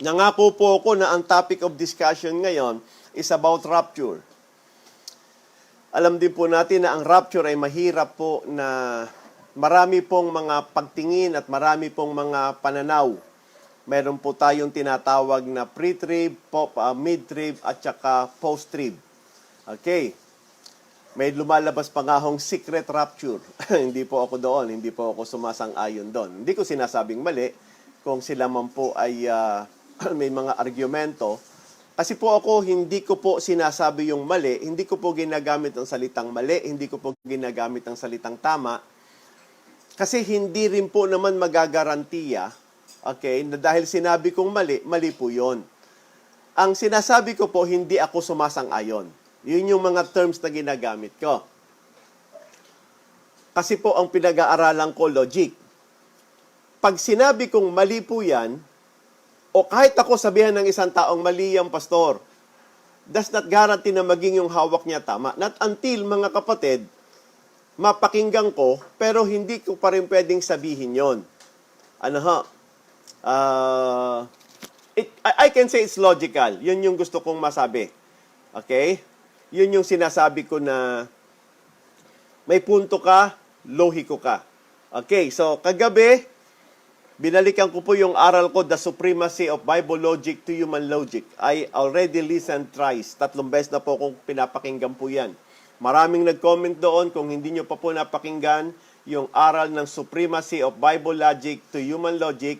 Nangako po ako na ang topic of discussion ngayon is about rapture. Alam din po natin na ang rapture ay mahirap po na marami pong mga pagtingin at marami pong mga pananaw. Meron po tayong tinatawag na pre-trib, mid-trib at saka post-trib. Okay. May lumalabas pa nga hong secret rapture. Hindi po ako doon, hindi po ako sumasang-ayon doon. Hindi ko sinasabing mali kung sila man po ay may mga argumento. Kasi po ako, hindi ko po sinasabi yung mali, hindi ko po ginagamit ang salitang mali, hindi ko po ginagamit ang salitang tama. Kasi hindi rin po naman magagarantiya, okay, na dahil sinabi kong mali, mali po yun. Ang sinasabi ko po, hindi ako sumasang-ayon. Yun yung mga terms na ginagamit ko. Kasi po ang pinag-aaralan ko, logic. Pag sinabi kong mali po yan, o kahit ako sabihan ng isang taong mali yung pastor, does not guarantee na maging yung hawak niya tama. Not until, mga kapatid, mapakinggan ko, pero hindi ko pa rin pwedeng sabihin yon. Ano ha? I can say it's logical. Yun yung gusto kong masabi. Okay? Yun yung sinasabi ko na may punto ka, lohiko ka. Okay, so kagabi, binalikan ko po yung aral ko, The Supremacy of Bible Logic to Human Logic. I already listened thrice. 3 beses na po kung pinapakinggan po yan. Maraming nag-comment doon. Kung hindi nyo pa po napakinggan yung aral ng Supremacy of Bible Logic to Human Logic,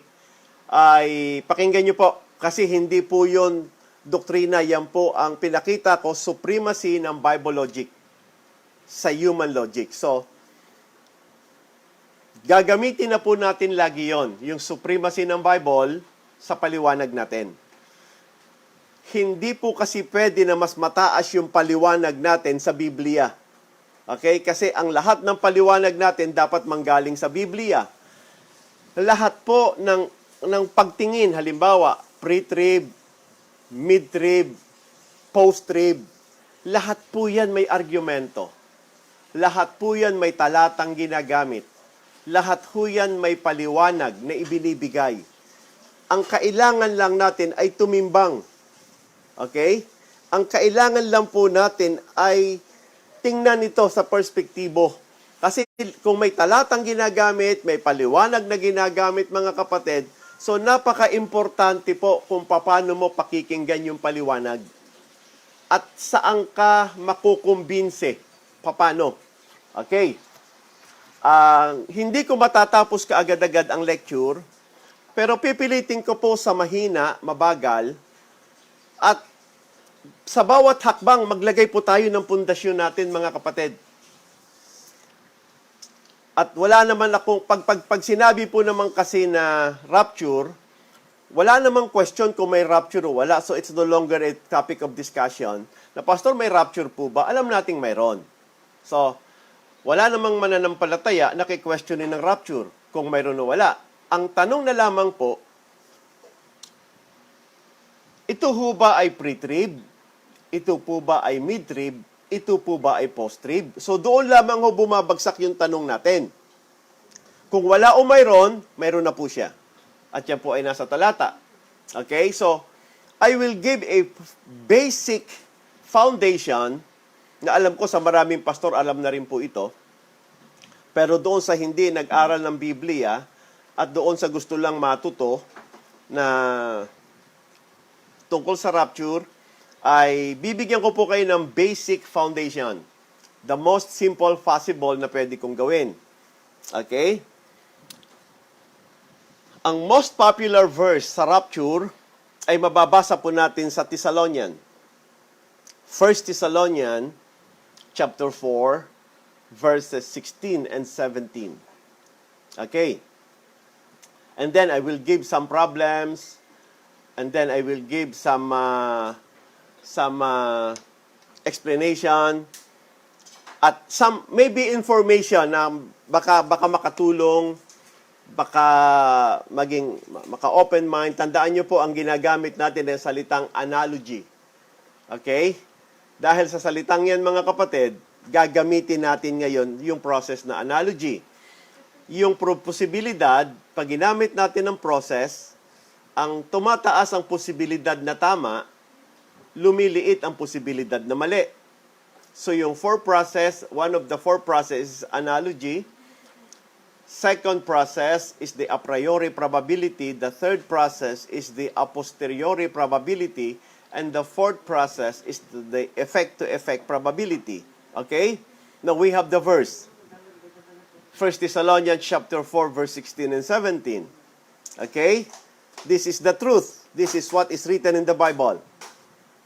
ay pakinggan nyo po. Kasi hindi po yun doktrina. Yan po ang pinakita ko, supremacy ng Bible Logic sa human logic. So, gagamitin na po natin lagi yon, yung supremacy ng Bible sa paliwanag natin. Hindi po kasi pwede na mas mataas yung paliwanag natin sa Biblia. Okay? Kasi ang lahat ng paliwanag natin dapat manggaling sa Biblia. Lahat po ng pagtingin, halimbawa, pre-trib, mid-trib, post-trib, lahat po yan may argumento. Lahat po yan may talatang ginagamit. Lahat po yan may paliwanag na ibinibigay. Ang kailangan lang natin ay tumimbang. Okay? Ang kailangan lang po natin ay tingnan ito sa perspektibo. Kasi kung may talatang ginagamit, may paliwanag na ginagamit, mga kapatid, so napaka-importante po kung paano mo pakikinggan yung paliwanag. At saan ka makukumbinse. Paano? Okay. Hindi ko matatapos kaagad-agad ang lecture, pero pipilitin ko po sa mahina, mabagal, at sa bawat hakbang, maglagay po tayo ng pundasyon natin, mga kapatid. At wala naman akong, pag sinabi po naman kasi na rapture, wala namang question kung may rapture o wala. So it's no longer a topic of discussion. Na, Pastor, may rapture po ba? Alam nating mayroon. So, wala namang mananampalataya na kay-questionin ng rapture kung mayroon o wala. Ang tanong na lamang po, ito ho ba ay pre-trib? Ito po ba ay mid-trib? Ito po ba ay post-trib? So doon lamang ho bumabagsak yung tanong natin. Kung wala o mayroon, mayroon na po siya. At yan po ay nasa talata. Okay? So, I will give a basic foundation na alam ko sa maraming pastor, alam na rin po ito. Pero doon sa hindi nag-aral ng Biblia at doon sa gusto lang matuto na tungkol sa rapture, ay bibigyan ko po kayo ng basic foundation. The most simple possible na pwede kong gawin. Okay? Ang most popular verse sa rapture ay mababasa po natin sa Thessalonian. 1 Thessalonian chapter 4, verses 16 and 17. Okay? And then I will give some problems, and then I will give some explanation, at some maybe information na baka makatulong, baka maging maka-open mind. Tandaan niyo po ang ginagamit natin ng salitang analogy. Okay? Dahil sa salitang yan, mga kapatid, gagamitin natin ngayon yung process na analogy. Yung posibilidad, pag ginamit natin ng process, ang tumataas ang posibilidad na tama, lumiliit ang posibilidad na mali. So yung one of the four process is analogy. Second process is the a priori probability. The third process is the a posteriori probability. And the fourth process is the effect-to-effect probability. Okay? Now we have the verse. 1 Thessalonians chapter 4, verse 16 and 17. Okay? This is the truth. This is what is written in the Bible.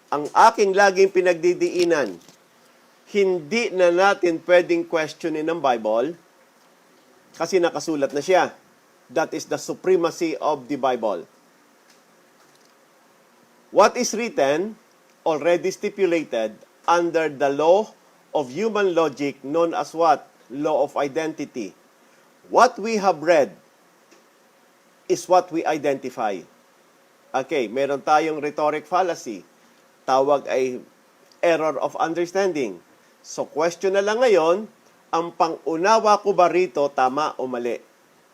Ang aking laging pinagdidiinan, hindi na natin pwedeng questionin ng Bible kasi nakasulat na siya. That is the supremacy of the Bible. What is written, already stipulated under the law of human logic known as what? Law of identity. What we have read is what we identify. Okay, meron tayong rhetoric fallacy. Tawag ay error of understanding. So question na lang ngayon, ang pangunawa ko ba rito tama o mali?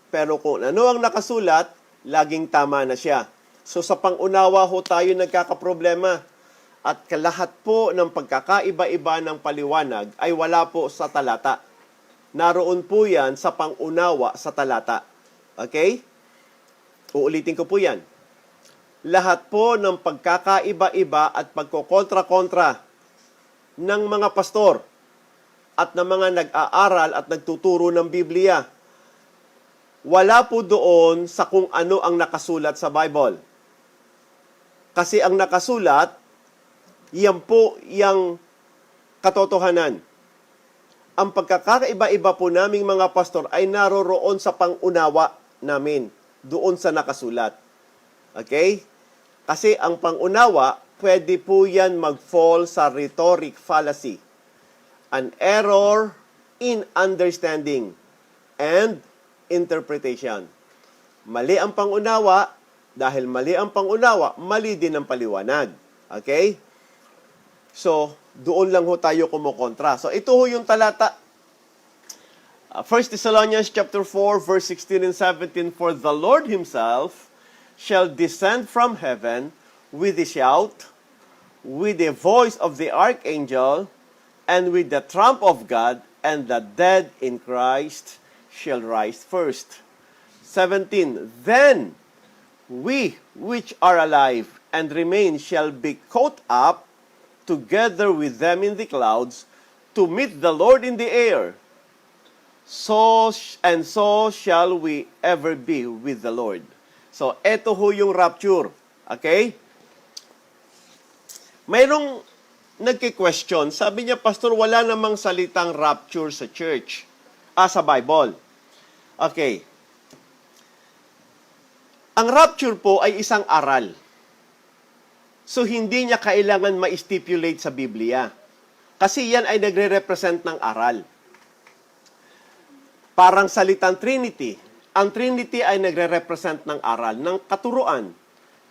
Pero kung ano ang nakasulat, laging tama na siya. So sa pangunawa ho tayo nagkakaproblema. At lahat po ng pagkakaiba-iba ng paliwanag ay wala po sa talata. Naroon po yan sa pangunawa sa talata. Okay? Uulitin ko po yan. Lahat po ng pagkakaiba-iba at pagkokontra-kontra ng mga pastor at ng mga nag-aaral at nagtuturo ng Biblia, wala po doon sa kung ano ang nakasulat sa Bible. Kasi ang nakasulat, yan po yung katotohanan. Ang pagkakaiba-iba po naming mga pastor ay naroroon sa pangunawa namin, doon sa nakasulat. Okay? Kasi ang pangunawa, pwede po yan mag-fall sa rhetoric fallacy. An error in understanding and interpretation. Mali ang pangunawa, dahil mali ang pangunawa, mali din ang paliwanag. Okay? So, doon lang ho tayo kumukontra. So, ito ho yung talata. 1 Thessalonians chapter 4, verse 16 and 17, For the Lord Himself shall descend from heaven with a shout, with the voice of the archangel, and with the trump of God, and the dead in Christ shall rise first. 17, Then we which are alive and remain shall be caught up together with them in the clouds to meet the Lord in the air. So shall we ever be with the Lord. So, eto ho yung rapture. Okay? Mayroong nagki-question. Sabi niya, Pastor, wala namang salitang rapture sa church. Sa Bible. Okay. Ang rapture po ay isang aral. So, hindi niya kailangan ma-stipulate sa Biblia. Kasi yan ay nagre-represent ng aral. Parang salitang Trinity. Ang Trinity ay nagre-represent ng aral, ng katuruan.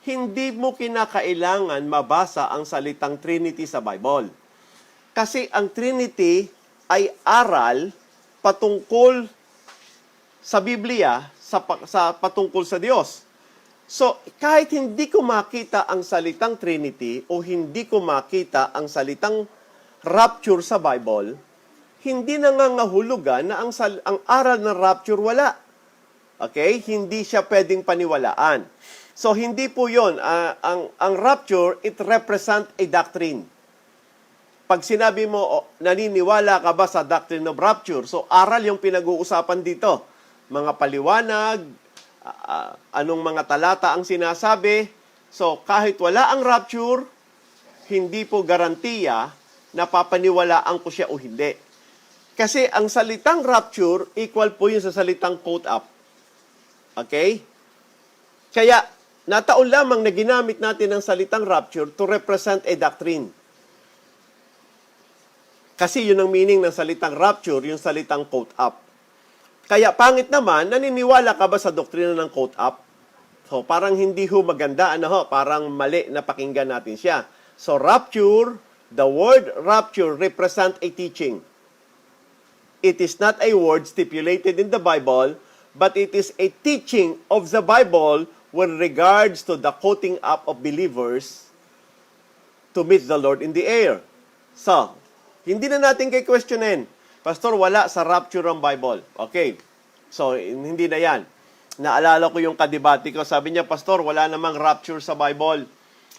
Hindi mo kinakailangan mabasa ang salitang Trinity sa Bible. Kasi ang Trinity ay aral patungkol sa Biblia, sa patungkol sa Diyos. So, kahit hindi ko makita ang salitang Trinity o hindi ko makita ang salitang rapture sa Bible, hindi nangangahulugan na ang aral ng rapture wala. Okay? Hindi siya pwedeng paniwalaan. So, hindi po yun. Ang rapture, it represent a doctrine. Pag sinabi mo, naniniwala ka ba sa doctrine of rapture? So, aral yung pinag-uusapan dito. Mga paliwanag, anong mga talata ang sinasabi. So, kahit wala ang rapture, hindi po garantiya na papaniwalaan ko siya o hindi. Kasi ang salitang rapture, equal po yun sa salitang caught up. Okay? Kaya, nataon lamang na ginamit natin ang salitang rapture to represent a doctrine. Kasi yun ang meaning ng salitang rapture, yung salitang caught up. Kaya pangit naman, naniniwala ka ba sa doktrina ng caught up? So, parang hindi ho maganda, parang mali na pakinggan natin siya. So, rapture, the word rapture represent a teaching. It is not a word stipulated in the Bible, but it is a teaching of the Bible with regards to the quoting up of believers to meet the Lord in the air. So, hindi na natin questionin. Pastor, wala sa rapture ang Bible. Okay. So, hindi na yan. Naalala ko yung kadibati ko. Sabi niya, Pastor, wala namang rapture sa Bible.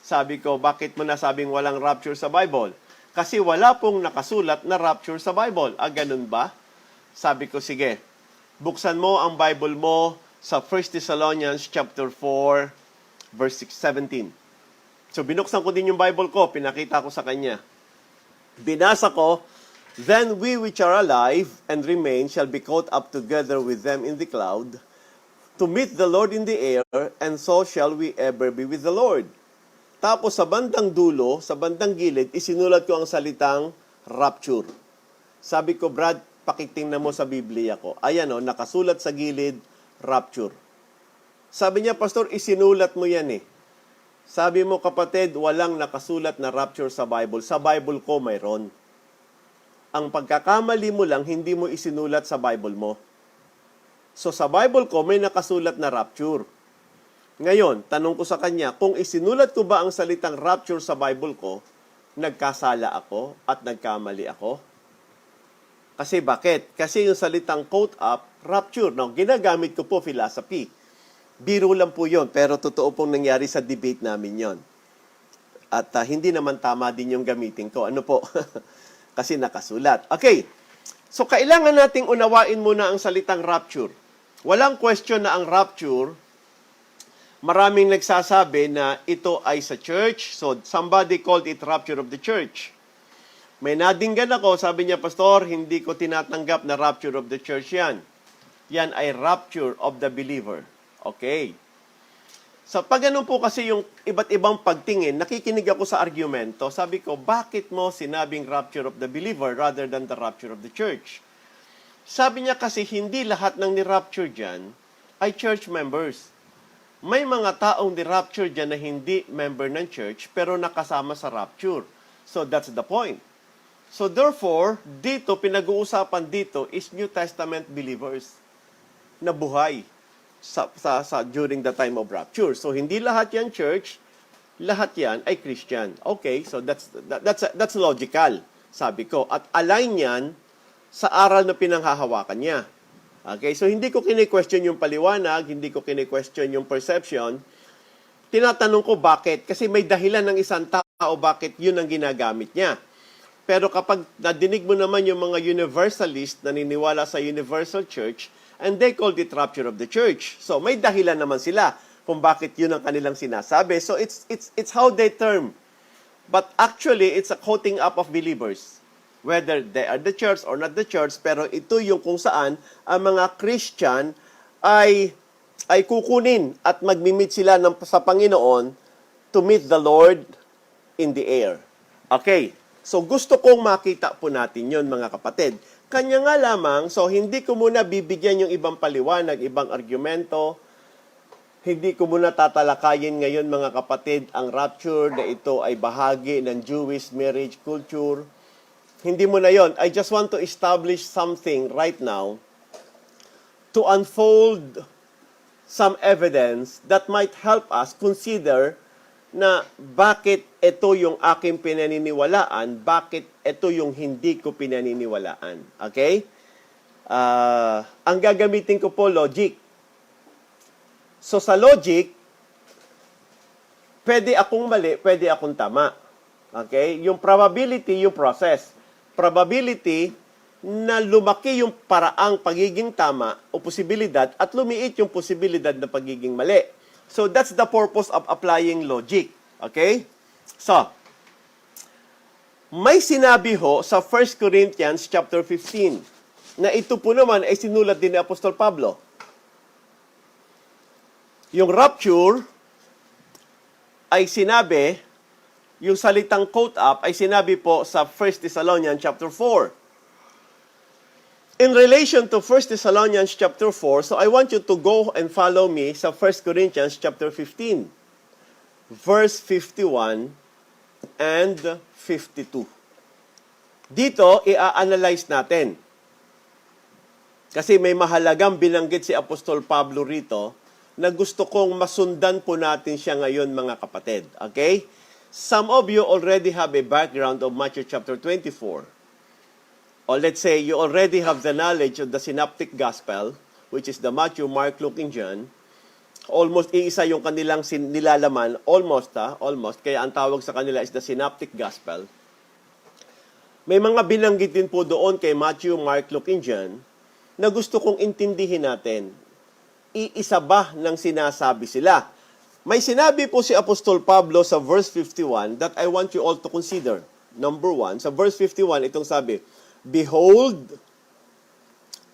Sabi ko, bakit mo nasabing walang rapture sa Bible? Kasi wala pong nakasulat na rapture sa Bible. Ganun ba? Sabi ko, sige. Buksan mo ang Bible mo sa 1 Thessalonians chapter 4, verse 17. So, binuksan ko din yung Bible ko. Pinakita ko sa kanya. Binasa ko, then we which are alive and remain shall be caught up together with them in the cloud to meet the Lord in the air, and so shall we ever be with the Lord. Tapos sa bandang dulo, sa bandang gilid, isinulat ko ang salitang rapture. Sabi ko, Brad, pakitingnan mo sa Biblia ko. Ayan nakasulat sa gilid, rapture. Sabi niya, Pastor, isinulat mo yan eh. Sabi mo, kapatid, walang nakasulat na rapture sa Bible. Sa Bible ko, mayroon. Ang pagkakamali mo lang, hindi mo isinulat sa Bible mo. So sa Bible ko, may nakasulat na rapture. Ngayon, tanong ko sa kanya, kung isinulat ko ba ang salitang rapture sa Bible ko, nagkasala ako at nagkamali ako? Kasi bakit? Kasi yung salitang quote up, rapture. Now, ginagamit ko po philosophy. Biro lang po yon, pero totoo pong nangyari sa debate namin yon. At hindi naman tama din yung gamitin ko. Ano po? Kasi nakasulat. Okay. So, kailangan nating unawain muna ang salitang rapture. Walang question na ang rapture, maraming nagsasabi na ito ay sa church. So, somebody called it rapture of the church. May nadinggan ako, sabi niya, Pastor, hindi ko tinatanggap na rapture of the church yan. Yan ay rapture of the believer. Okay. So, pag ganun po kasi yung iba't ibang pagtingin, nakikinig ako sa argumento. Sabi ko, bakit mo sinabing rapture of the believer rather than the rapture of the church? Sabi niya kasi hindi lahat ng ni-rapture dyan ay church members. May mga taong ni-rapture dyan na hindi member ng church pero nakasama sa rapture. So that's the point. So therefore, dito, pinag-uusapan dito is New Testament believers na buhay during the time of rapture. So hindi lahat yan church, lahat yan ay Christian. Okay, so that's logical, sabi ko. At align yan sa aral na pinanghahawakan niya. Okay, so hindi ko kini-question yung paliwanag, hindi ko kini-question yung perception. Tinatanong ko bakit? Kasi may dahilan ng isang tao bakit yun ang ginagamit niya. Pero kapag nadinig mo naman yung mga universalist na naniniwala sa universal church, and they called it rapture of the church. So may dahilan naman sila kung bakit yun ang kanilang sinasabi. So it's how they term. But actually, it's a quoting up of believers. Whether they are the church or not the church, pero ito yung kung saan ang mga Christian ay kukunin at magmi-meet sila sa Panginoon to meet the Lord in the air. Okay, so gusto kong makita po natin yon mga kapatid. Kanya nga lamang, so hindi ko muna bibigyan yung ibang paliwanag, ibang argumento. Hindi ko muna tatalakayin ngayon mga kapatid ang rapture na ito ay bahagi ng Jewish marriage culture. Hindi mo na yon. I just want to establish something right now to unfold some evidence that might help us consider na bakit ito yung aking pinaniniwalaan, bakit ito yung hindi ko pinaniniwalaan. Okay? Ang gagamitin ko po, logic. So sa logic, pwede akong mali, pwede akong tama. Okay? Yung probability, yung process. Probability na lumaki yung paraang pagiging tama o posibilidad at lumiit yung posibilidad na pagiging mali. So that's the purpose of applying logic. Okay? So, may sinabi ho sa 1 Corinthians chapter 15 na ito po naman ay sinulat din ni Apostol Pablo. Yung rapture ay sinabi, yung salitang quote up ay sinabi po sa 1 Thessalonians chapter 4. In relation to 1 Thessalonians chapter 4, so I want you to go and follow me sa 1 Corinthians chapter 15, verse 51 and 52. Dito, i-analyze natin. Kasi may mahalagang binanggit si Apostol Pablo rito na gusto kong masundan po natin siya ngayon, mga kapatid. Okay? Some of you already have a background of Matthew chapter 24. Or let's say you already have the knowledge of the synoptic gospel, which is the Matthew, Mark, Luke, and John. Almost iisa yung kanilang nilalaman, almost. Kaya ang tawag sa kanila is the synoptic gospel. May mga binanggit din po doon kay Matthew, Mark, Luke, and John na gusto kong intindihin natin. Iisa ba ng sinasabi sila? May sinabi po si Apostol Pablo sa verse 51 that I want you all to consider. Number 1, sa verse 51, itong sabi, "Behold,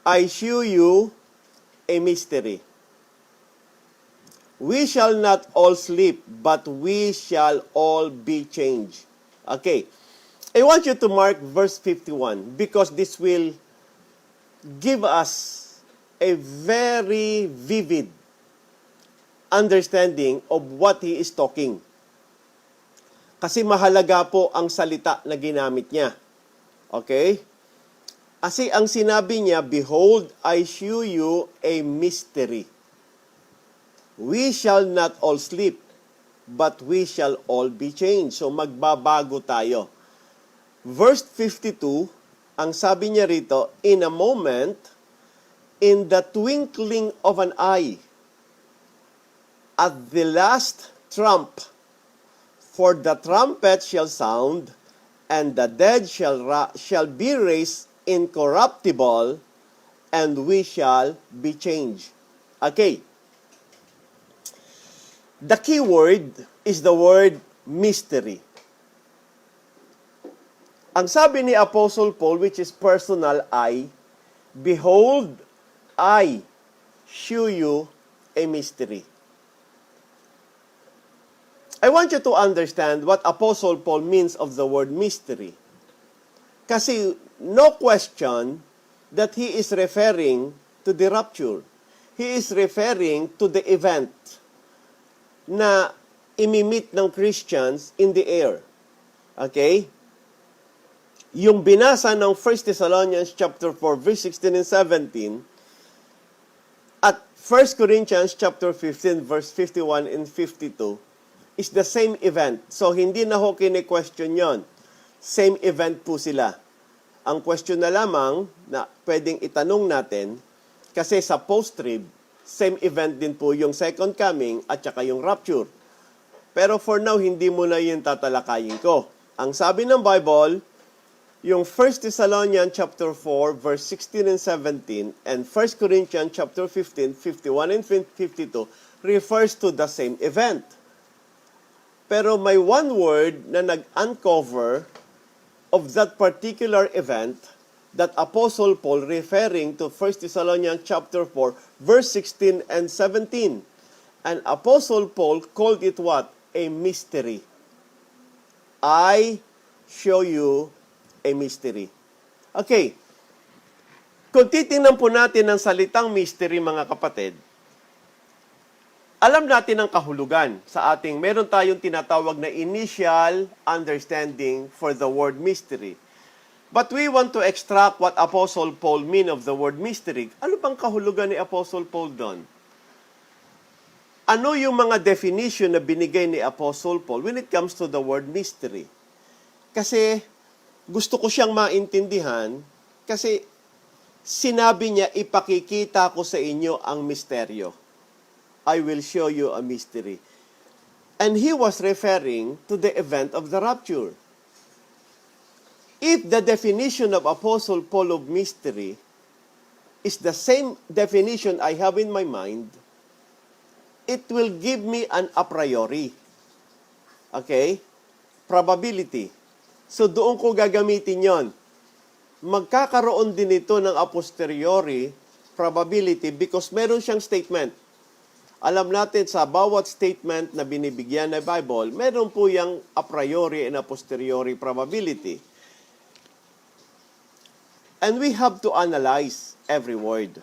I shew you a mystery. We shall not all sleep, but we shall all be changed." Okay. I want you to mark verse 51 because this will give us a very vivid understanding of what he is talking. Kasi mahalaga po ang salita na ginamit niya. Okay? Kasi ang sinabi niya, "Behold, I shew you a mystery. We shall not all sleep, but we shall all be changed." So magbabago tayo. Verse 52, ang sabi niya rito, "In a moment, in the twinkling of an eye, at the last trump, for the trumpet shall sound, and the dead shall be raised incorruptible, and we shall be changed." Okay. The key word is the word mystery. Ang sabi ni Apostle Paul, which is personal, "Behold, I shew you a mystery." I want you to understand what Apostle Paul means of the word mystery. Kasi no question that he is referring to the rapture. He is referring to the event na imimit ng Christians in the air. Okay? Yung binasa ng 1 Thessalonians chapter 4, verse 16 and 17, at 1 Corinthians chapter 15, verse 51 and 52, is the same event. So, hindi na ho kine-question yon. Same event po sila. Ang question na lamang na pwedeng itanong natin, kasi sa post-trib, same event din po yung second coming at saka yung rapture. Pero for now, hindi mo na yun tatalakayin ko. Ang sabi ng Bible, yung 1 Thessalonians chapter 4, verse 16 and 17, and 1 Corinthians chapter 15, 51 and 52, refers to the same event. Pero may one word na nag-uncover of that particular event that Apostle Paul referring to 1 Thessalonians chapter 4, verse 16 and 17. And Apostle Paul called it what? A mystery. I show you a mystery. Okay. Kung titingnan po natin ang salitang mystery, mga kapatid, alam natin ang kahulugan sa ating, meron tayong tinatawag na initial understanding for the word mystery. But we want to extract what Apostle Paul mean of the word mystery. Ano bang kahulugan ni Apostle Paul doon? Ano yung mga definition na binigay ni Apostle Paul when it comes to the word mystery? Kasi gusto ko siyang maintindihan kasi sinabi niya, "Ipakikita ko sa inyo ang misteryo. I will show you a mystery." And he was referring to the event of the rapture. If the definition of Apostle Paul of mystery is the same definition I have in my mind, it will give me an a priori. Okay? Probability. So doon ko gagamitin yon. Magkakaroon din ito ng a posteriori probability because meron siyang statement. Alam natin sa bawat statement na binibigyan ng Bible, meron po yung a priori and a posteriori probability. And we have to analyze every word.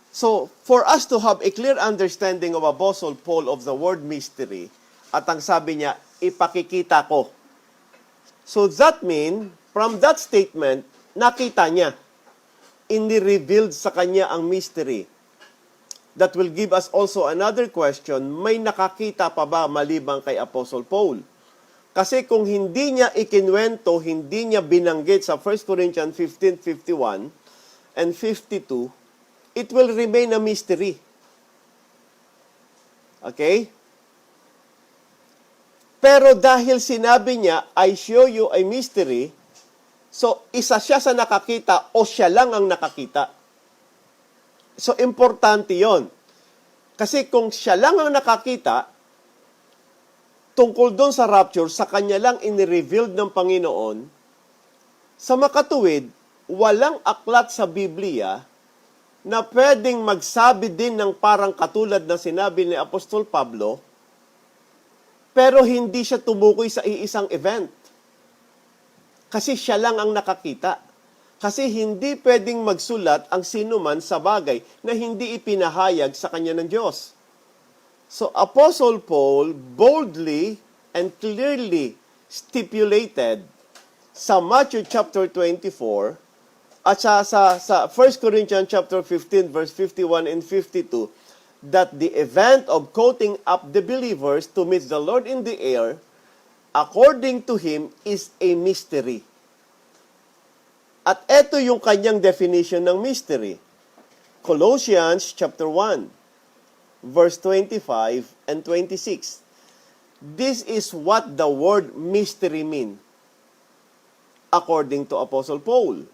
So, for us to have a clear understanding of Apostle Paul of the word mystery, at ang sabi niya, "Ipakikita ko." So that means, from that statement, nakita niya, ini-revealed sa kanya ang mystery. that will give us also another question, may nakakita pa ba maliban kay Apostle Paul? Kasi kung hindi niya ikinwento, hindi niya binanggit sa 1 Corinthians 15:51 and 52, it will remain a mystery. Okay? Pero dahil sinabi niya, I show you a mystery, so isa siya sa nakakita o siya lang ang nakakita. So importante yon. Kasi kung siya lang ang nakakita, tungkol doon sa rapture, sa kanya lang inirevealed ng Panginoon, sa makatuwid, walang aklat sa Biblia na pwedeng magsabi din ng parang katulad na sinabi ni Apostol Pablo, pero hindi siya tumukoy sa iisang event. Kasi siya lang ang nakakita. Kasi hindi pwedeng magsulat ang sinuman sa bagay na hindi ipinahayag sa kanya ng Diyos. So Apostle Paul boldly and clearly stipulated sa Matthew chapter 24 at sa 1 Corinthians chapter 15 verse 51 and 52 that the event of caught up the believers to meet the Lord in the air, according to him, is a mystery. At ito yung kanyang definition ng mystery. Colossians chapter 1, verse 25 and 26. This is what the word mystery mean, according to Apostle Paul.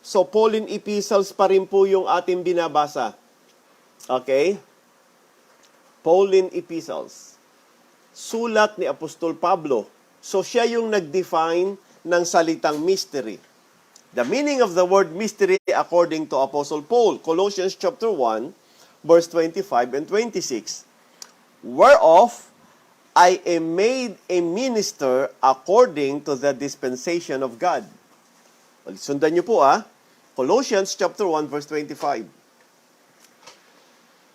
So, Pauline epistles pa rin po yung ating binabasa. Okay? Pauline epistles. Sulat ni Apostol Pablo. So, siya yung nag-define ng salitang mystery. The meaning of the word mystery according to Apostle Paul, Colossians chapter 1, verse 25 and 26. Whereof I am made a minister according to the dispensation of God. Sundan niyo po Colossians chapter 1, verse 25.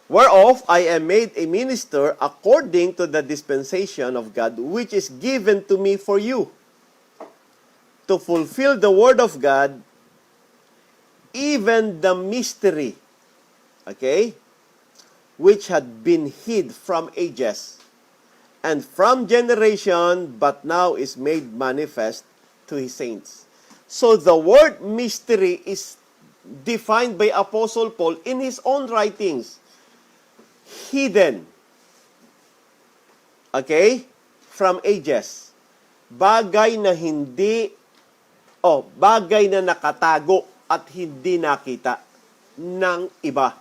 Whereof I am made a minister according to the dispensation of God, which is given to me for you, to fulfill the word of God, even the mystery, okay, which had been hid from ages, and from generation, but now is made manifest to his saints. So the word mystery is defined by Apostle Paul in his own writings. Hidden. Okay? From ages. Bagay na bagay na nakatago at hindi nakita ng iba.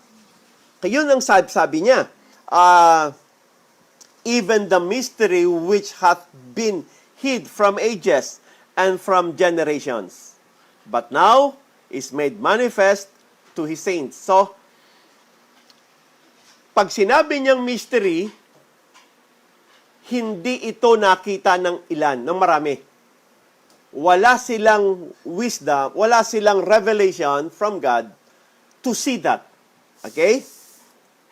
Kaya yun ang sabi niya. Even the mystery which hath been hid from ages and from generations, but now is made manifest to his saints. So, pag sinabi niyang mystery, hindi ito nakita ng ilan, ng marami. Wala silang wisdom, wala silang revelation from God to see that. Okay?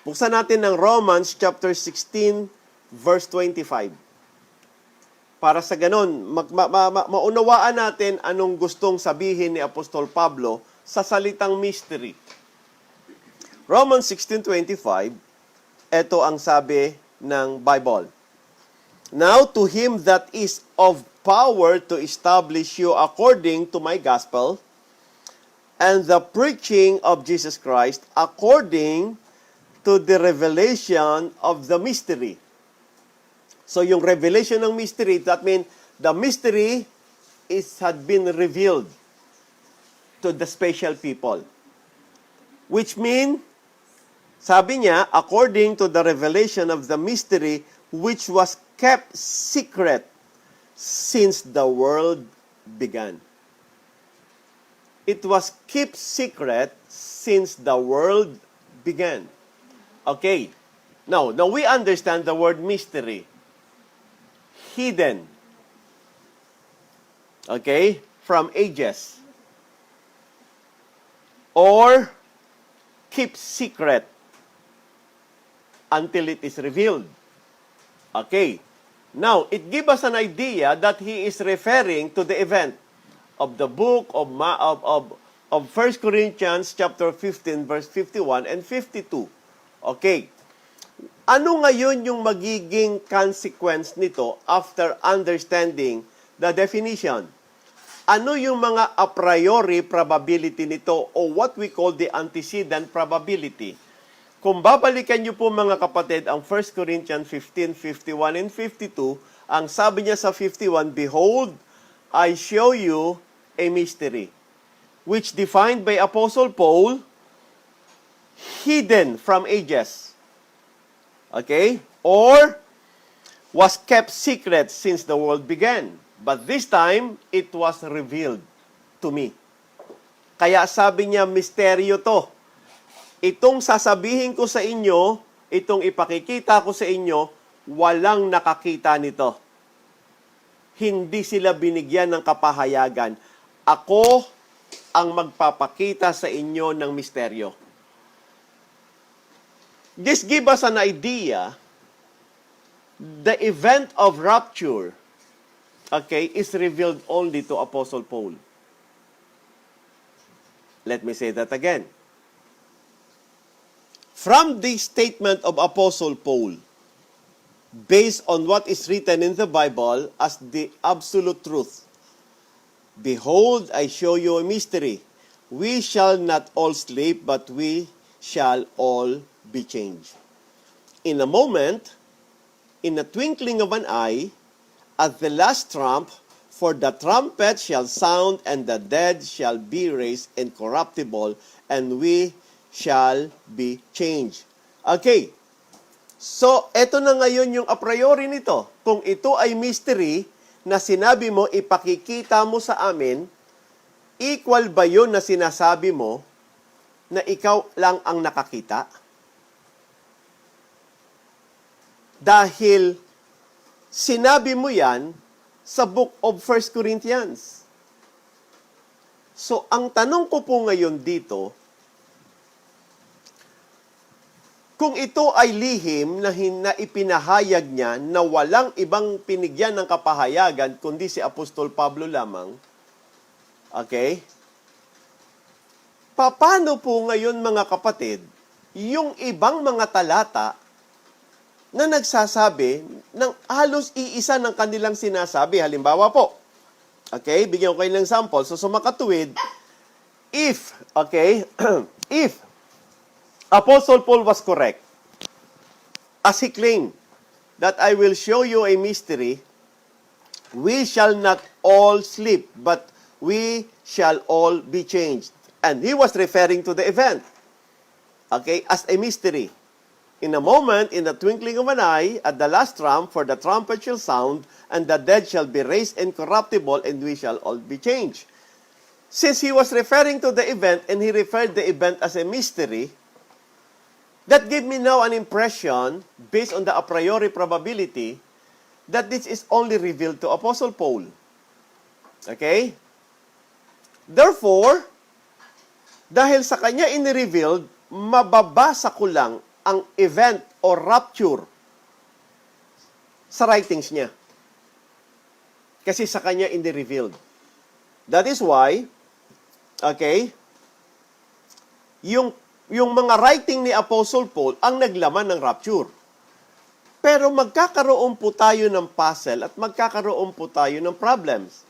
Buksan natin ng Romans chapter 16, verse 25. Para sa ganun, maunawaan natin anong gustong sabihin ni Apostol Pablo sa salitang mystery. Romans 16:25, ito ang sabi ng Bible. Now to him that is of power to establish you according to my gospel, and the preaching of Jesus Christ according to the revelation of the mystery. So yung revelation ng mystery, that means the mystery had been revealed to the special people. Which mean, sabi niya, according to the revelation of the mystery which was kept secret since the world began. It was kept secret since the world began. Okay. Now we understand the word mystery. Hidden. Okay? From ages. Or keep secret until it is revealed. Okay. Now, it gives us an idea that he is referring to the event of the book of 1 Corinthians chapter 15 verse 51 and 52 Okay. Ano ngayon yung magiging consequence nito after understanding the definition? Ano yung mga a priori probability nito o what we call the antecedent probability? Kung babalikan niyo po mga kapatid ang 1 Corinthians 15:51 and 52, ang sabi niya sa 51, "Behold, I show you a mystery, which defined by Apostle Paul, hidden from ages." Okay? Or was kept secret since the world began. But this time, it was revealed to me. Kaya sabi niya, misteryo to. Itong sasabihin ko sa inyo, itong ipakikita ko sa inyo, walang nakakita nito. Hindi sila binigyan ng kapahayagan. Ako ang magpapakita sa inyo ng misteryo. This gives us an idea, the event of rapture, okay, is revealed only to Apostle Paul. Let me say that again. From the statement of Apostle Paul, based on what is written in the Bible as the absolute truth, "Behold, I show you a mystery. We shall not all sleep, but we shall all be changed. In a moment, in a twinkling of an eye, at the last trump, for the trumpet shall sound, and the dead shall be raised incorruptible, and we shall be changed." Okay. So, eto na ngayon yung a priori nito. Kung ito ay mystery na sinabi mo, ipakikita mo sa amin, equal ba yun na sinasabi mo na ikaw lang ang nakakita? Dahil sinabi mo yan sa book of 1 Corinthians. So, ang tanong ko po ngayon dito, kung ito ay lihim na ipinahayag niya na walang ibang pinigyan ng kapahayagan kundi si Apostol Pablo lamang, okay? Paano po ngayon mga kapatid, yung ibang mga talata na nagsasabi ng halos iisa ng kanilang sinasabi? Halimbawa po, okay, bigyan ko kayo ng example. So, sumakatuwid, if, okay, if Apostle Paul was correct, as he claimed, that I will show you a mystery, we shall not all sleep, but we shall all be changed. And he was referring to the event, okay, as a mystery. In a moment, in the twinkling of an eye, at the last trump, for the trumpet shall sound, and the dead shall be raised incorruptible, and we shall all be changed. Since he was referring to the event, and he referred the event as a mystery, that gave me now an impression, based on the a priori probability, that this is only revealed to Apostle Paul. Okay? Therefore, dahil sa kanya in-revealed, mababasa ko lang ang event or rapture sa writings niya. Kasi sa kanya in-revealed. That is why, okay, yung mga writing ni Apostle Paul ang naglaman ng rapture. Pero magkakaroon po tayo ng puzzle at magkakaroon po tayo ng problems.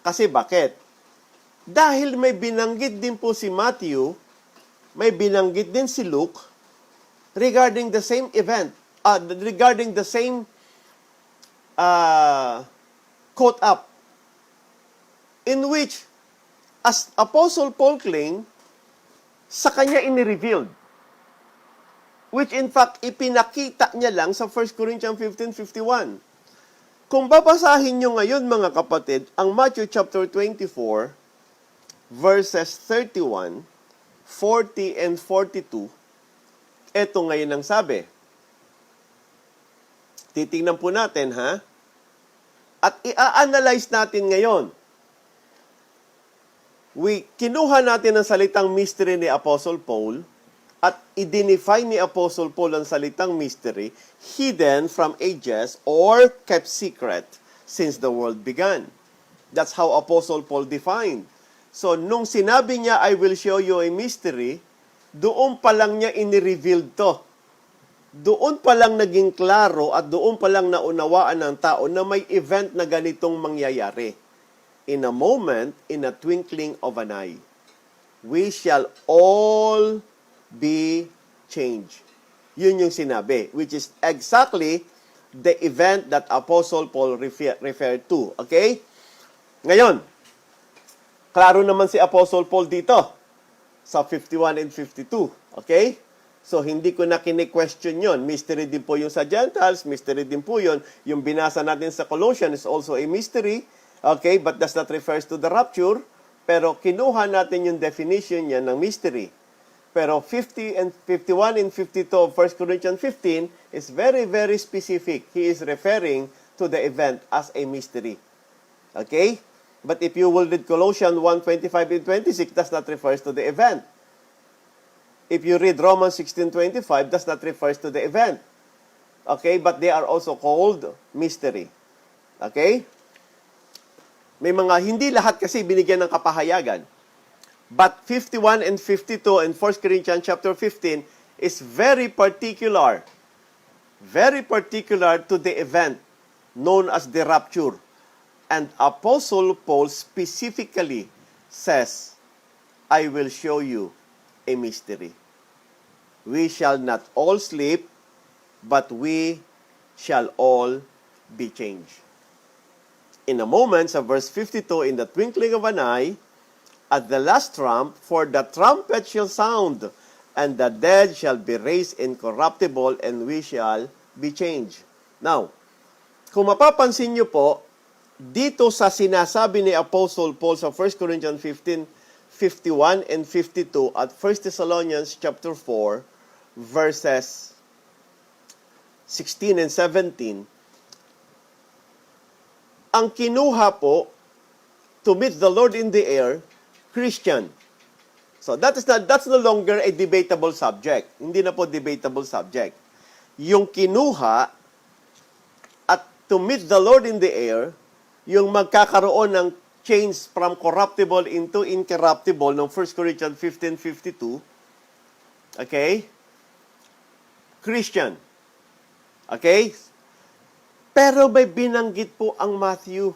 Kasi bakit? Dahil may binanggit din po si Matthew, may binanggit din si Luke, regarding the same event, regarding the same caught up, in which, as Apostle Paul claimed, sa kanya ini-revealed, which in fact, ipinakita niya lang sa 1 Corinthians 15:51. Kung babasahin nyo ngayon, mga kapatid, ang Matthew chapter 24, verses 31, 40, and 42, eto ngayon ang sabi. Titingnan po natin, ha? At i-analyze natin ngayon. Kinuha natin ang salitang mystery ni Apostle Paul at i-define ni Apostle Paul ang salitang mystery, hidden from ages or kept secret since the world began. That's how Apostle Paul defined. So, nung sinabi niya, I will show you a mystery, doon pa lang niya ini-revealed to. doon pa lang naging klaro at doon pa lang naunawaan ng tao na may event na ganitong mangyayari. In a moment, in a twinkling of an eye, we shall all be changed. Yun yung sinabi, which is exactly the event that Apostle Paul referred to. Okay? Ngayon, klaro naman si Apostle Paul dito sa 51 and 52. Okay? So, hindi ko na kine-question yun. Mystery din po yung sa Gentiles, mystery din po yun. Yung binasa natin sa Colossians is also a mystery. Okay? But does not refers to the rapture. Pero kinuha natin yung definition niya ng mystery. Pero 50 and 51 and 52 of 1 Corinthians 15 is very, very specific. He is referring to the event as a mystery. Okay? But if you will read Colossians 1:25 and 26, does not refers to the event. If you read Romans 16:25, does not refers to the event. Okay? But they are also called mystery. Okay? May mga, hindi lahat kasi binigyan ng kapahayagan. But 51 and 52 in 1 Corinthians chapter 15 is very particular to the event known as the rapture. And Apostle Paul specifically says, I will show you a mystery. We shall not all sleep, but we shall all be changed. In a moment, sa verse 52, in the twinkling of an eye, at the last trump, for the trumpet shall sound, and the dead shall be raised incorruptible, and we shall be changed. Now, kung mapapansin nyo po, dito sa sinasabi ni Apostle Paul sa 1 Corinthians 15, 51 and 52 at 1 Thessalonians chapter 4, verses 16 and 17, ang kinuha po to meet the Lord in the air, Christian. So that's no longer a debatable subject. Hindi na po debatable subject. Yung kinuha at to meet the Lord in the air, yung magkakaroon ng change from corruptible into incorruptible ng 1 Corinthians 15:52. Okay? Christian. Okay? Pero may binanggit po ang Matthew.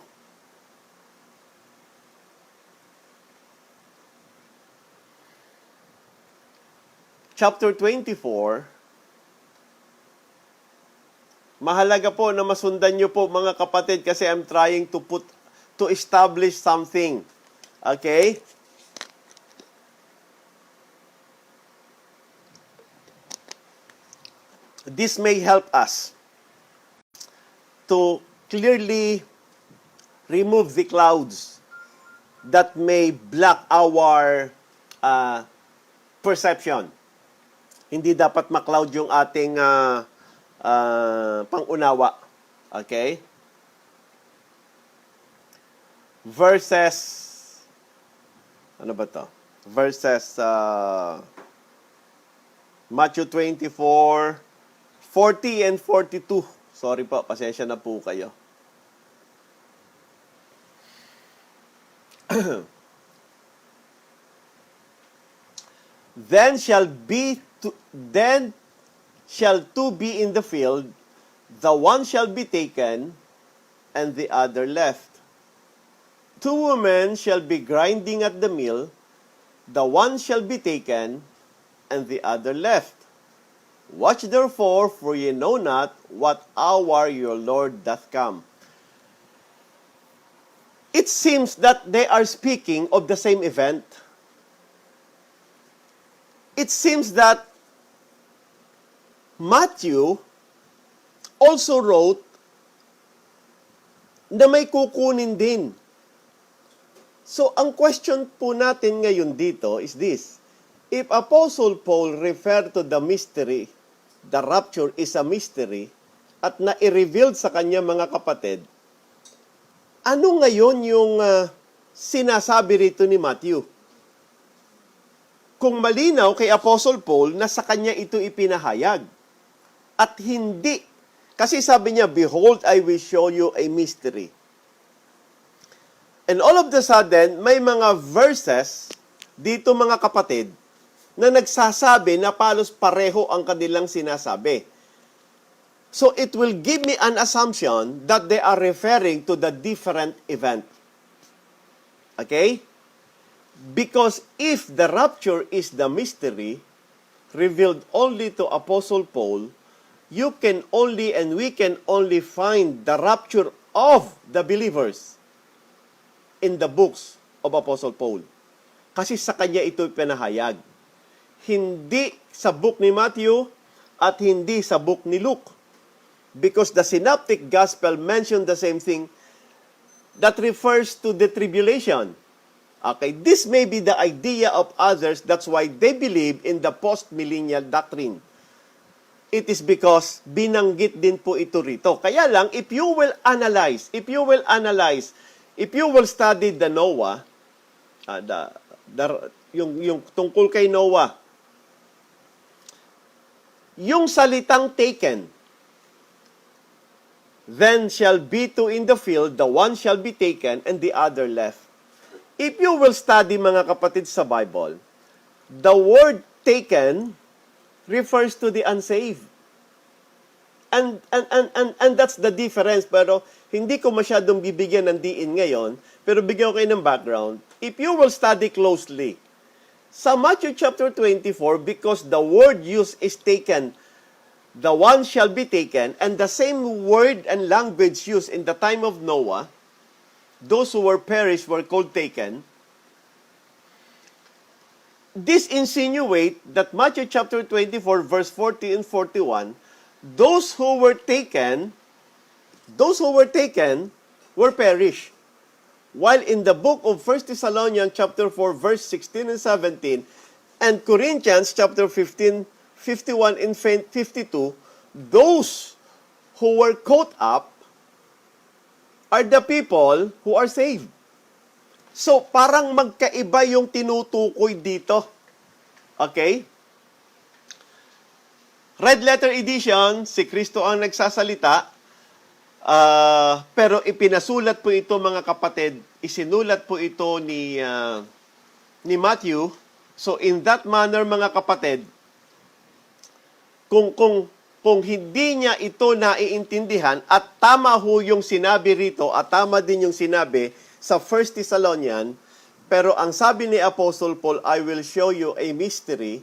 Chapter 24, mahalaga po na masundan nyo po mga kapatid kasi I'm trying to establish something. Okay? This may help us to clearly remove the clouds that may block our perception. Hindi dapat makloud yung ating pangunawa. Okay? Verses, ano ba to? Verses, Matthew 24, 40 and 42. Sorry po, pasensya na po kayo. Then shall two be in the field, the one shall be taken, and the other left. Two women shall be grinding at the mill, the one shall be taken, and the other left. Watch therefore, for ye know not what hour your Lord doth come. It seems that they are speaking of the same event. It seems that Matthew also wrote na may kukunin din. So, ang question po natin ngayon dito is this. If Apostle Paul referred to the mystery, the rapture is a mystery, at na-revealed sa kanya mga kapatid, ano ngayon yung sinasabi rito ni Matthew? Kung malinaw kay Apostle Paul na sa kanya ito ipinahayag. At hindi. Kasi sabi niya, behold, I will show you a mystery. And all of the sudden, may mga verses dito mga kapatid na nagsasabi na palos pareho ang kanilang sinasabi. So it will give me an assumption that they are referring to the different event. Okay? Because if the rapture is the mystery revealed only to Apostle Paul, you can only and we can only find the rapture of the believers in the books of Apostle Paul. Kasi sa kanya ito pinahayag. Hindi sa book ni Matthew at hindi sa book ni Luke. Because the synoptic gospel mentioned the same thing that refers to the tribulation. Okay, this may be the idea of others. That's why they believe in the post-millennial doctrine. It is because binanggit din po ito rito. Kaya lang, if you will study the Noah, yung tungkol kay Noah, yung salitang taken, then shall be two in the field, the one shall be taken, and the other left. If you will study, mga kapatid, sa Bible, the word taken refers to the unsaved. And that's the difference. Pero hindi ko masyadong bibigyan ng diin ngayon, pero bigyan ko kayo ng background. If you will study closely, sa Matthew chapter 24, because the word used is taken, the one shall be taken, and the same word and language used in the time of Noah, those who were perished were called taken. This insinuate that Matthew chapter 24, verse 40 and 41, those who were taken were perished. While in the book of 1 Thessalonians chapter 4, verse 16 and 17, and Corinthians chapter 15, 51 and 52, those who were caught up are the people who are saved. So, parang magkaiba yung tinutukoy dito. Okay? Red letter edition, si Kristo ang nagsasalita, pero ipinasulat po ito, mga kapatid, isinulat po ito ni Matthew. So, in that manner, mga kapatid, kung hindi niya ito naiintindihan, at tama ho yung sinabi rito, at tama din yung sinabi sa 1 Thessalonians, pero ang sabi ni Apostle Paul, I will show you a mystery,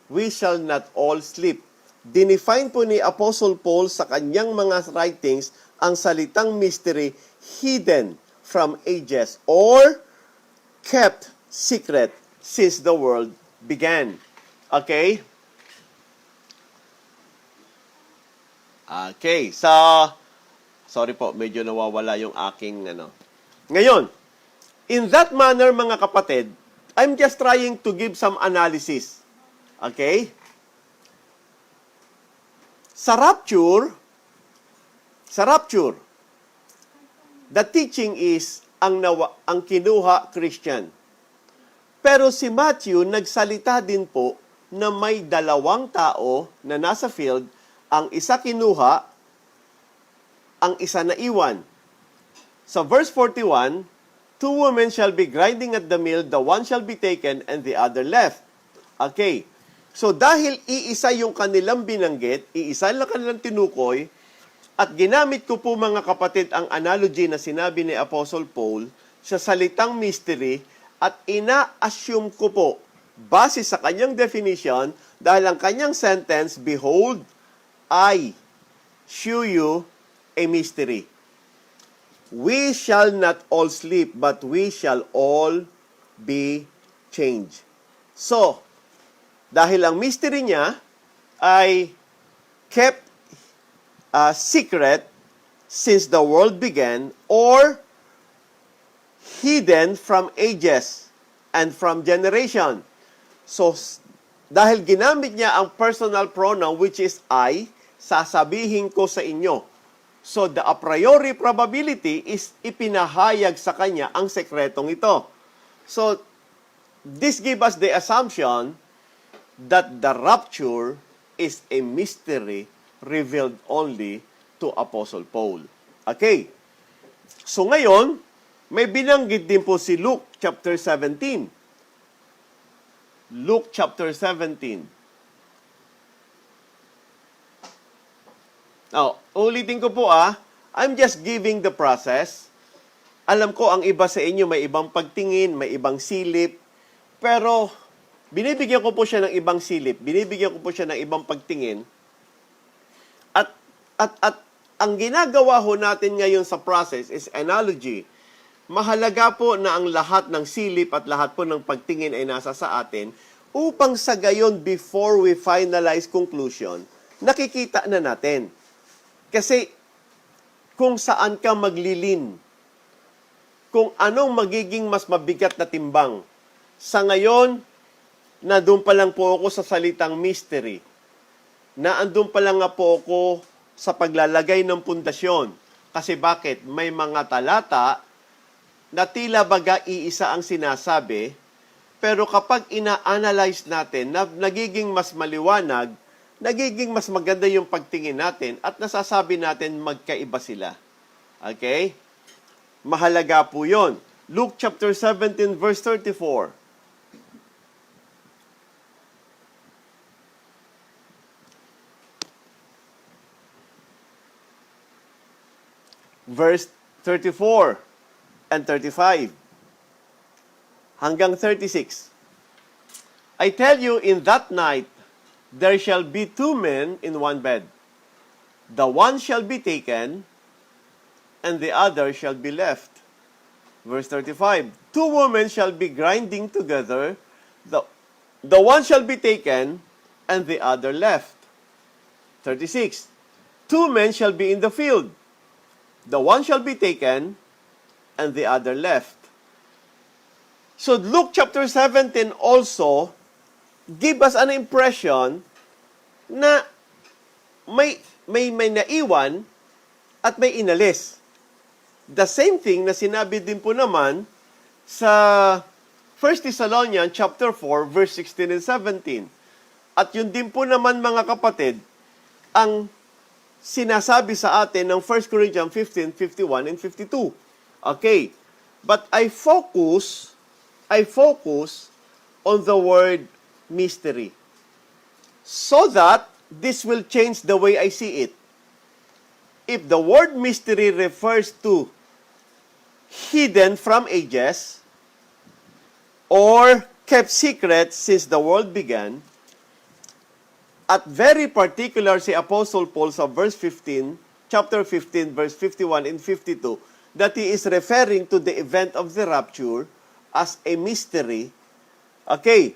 we shall not all sleep. Dinefine po ni Apostle Paul sa kanyang mga writings ang salitang mystery, hidden from ages, or kept secret since the world began. Okay? Okay, so, sorry po, medyo nawawala yung aking, Ngayon, in that manner, mga kapatid, I'm just trying to give some analysis. Okay? Sa rapture, the teaching is ang kinuha Christian. Pero si Matthew nagsalita din po na may dalawang tao na nasa field, ang isa kinuha, ang isa naiwan. Sa verse 41, two women shall be grinding at the mill, the one shall be taken and the other left. Okay. So dahil iisa yung kanilang binanggit, iisa lang kanilang tinukoy, at ginamit ko po, mga kapatid, ang analogy na sinabi ni Apostle Paul sa salitang mystery, at ina-assume ko po, base sa kanyang definition, dahil ang kanyang sentence, behold, I shew you a mystery. We shall not all sleep, but we shall all be changed. So, dahil ang mystery niya ay kept secret since the world began, or hidden from ages and from generation. So, dahil ginamit niya ang personal pronoun, which is I, sasabihin ko sa inyo. So, the a priori probability is ipinahayag sa kanya ang sekretong ito. So, this gives us the assumption that the rapture is a mystery revealed only to Apostle Paul. Okay. So, ngayon, may binanggit din po si Luke chapter 17. Luke chapter 17. Now, ulitin ko po I'm just giving the process. Alam ko ang iba sa inyo may ibang pagtingin, may ibang silip, pero binibigyan ko po siya ng ibang silip, binibigyan ko po siya ng ibang pagtingin. At ang ginagawa ho natin ngayon sa process is analogy. Mahalaga po na ang lahat ng silip at lahat po ng pagtingin ay nasa sa atin upang sa gayon before we finalize conclusion, nakikita na natin. Kasi kung saan ka maglilin, kung anong magiging mas mabigat na timbang. Sa ngayon, na doon pa lang po ako sa salitang mystery. Na andun pa lang nga po ako sa paglalagay ng pundasyon. Kasi bakit? May mga talata na tila baga iisa ang sinasabi, pero kapag ina-analyze natin, nagiging mas maliwanag, nagiging mas maganda yung pagtingin natin at nasasabi natin magkaiba sila. Okay? Mahalaga po yun. Luke chapter 17 verse 34. Verse 34 and 35 hanggang 36. I tell you, in that night, there shall be two men in one bed. The one shall be taken, and the other shall be left. Verse 35. Two women shall be grinding together. The one shall be taken, and the other left. 36. Two men shall be in the field. The one shall be taken, and the other left. So Luke chapter 17 also give us an impression na may naiwan at may inalis. The same thing na sinabi din po naman sa 1 Thessalonians chapter 4 verse 16 and 17. At yun din po naman mga kapatid ang sinasabi sa atin ng 1 Corinthians 15, 51 and 52. Okay. But I focus on the word mystery. So that this will change the way I see it. If the word mystery refers to hidden from ages or kept secret since the world began, at very particular si Apostle Paul sa verse 15, chapter 15, verse 51 and 52, that he is referring to the event of the rapture as a mystery. Okay,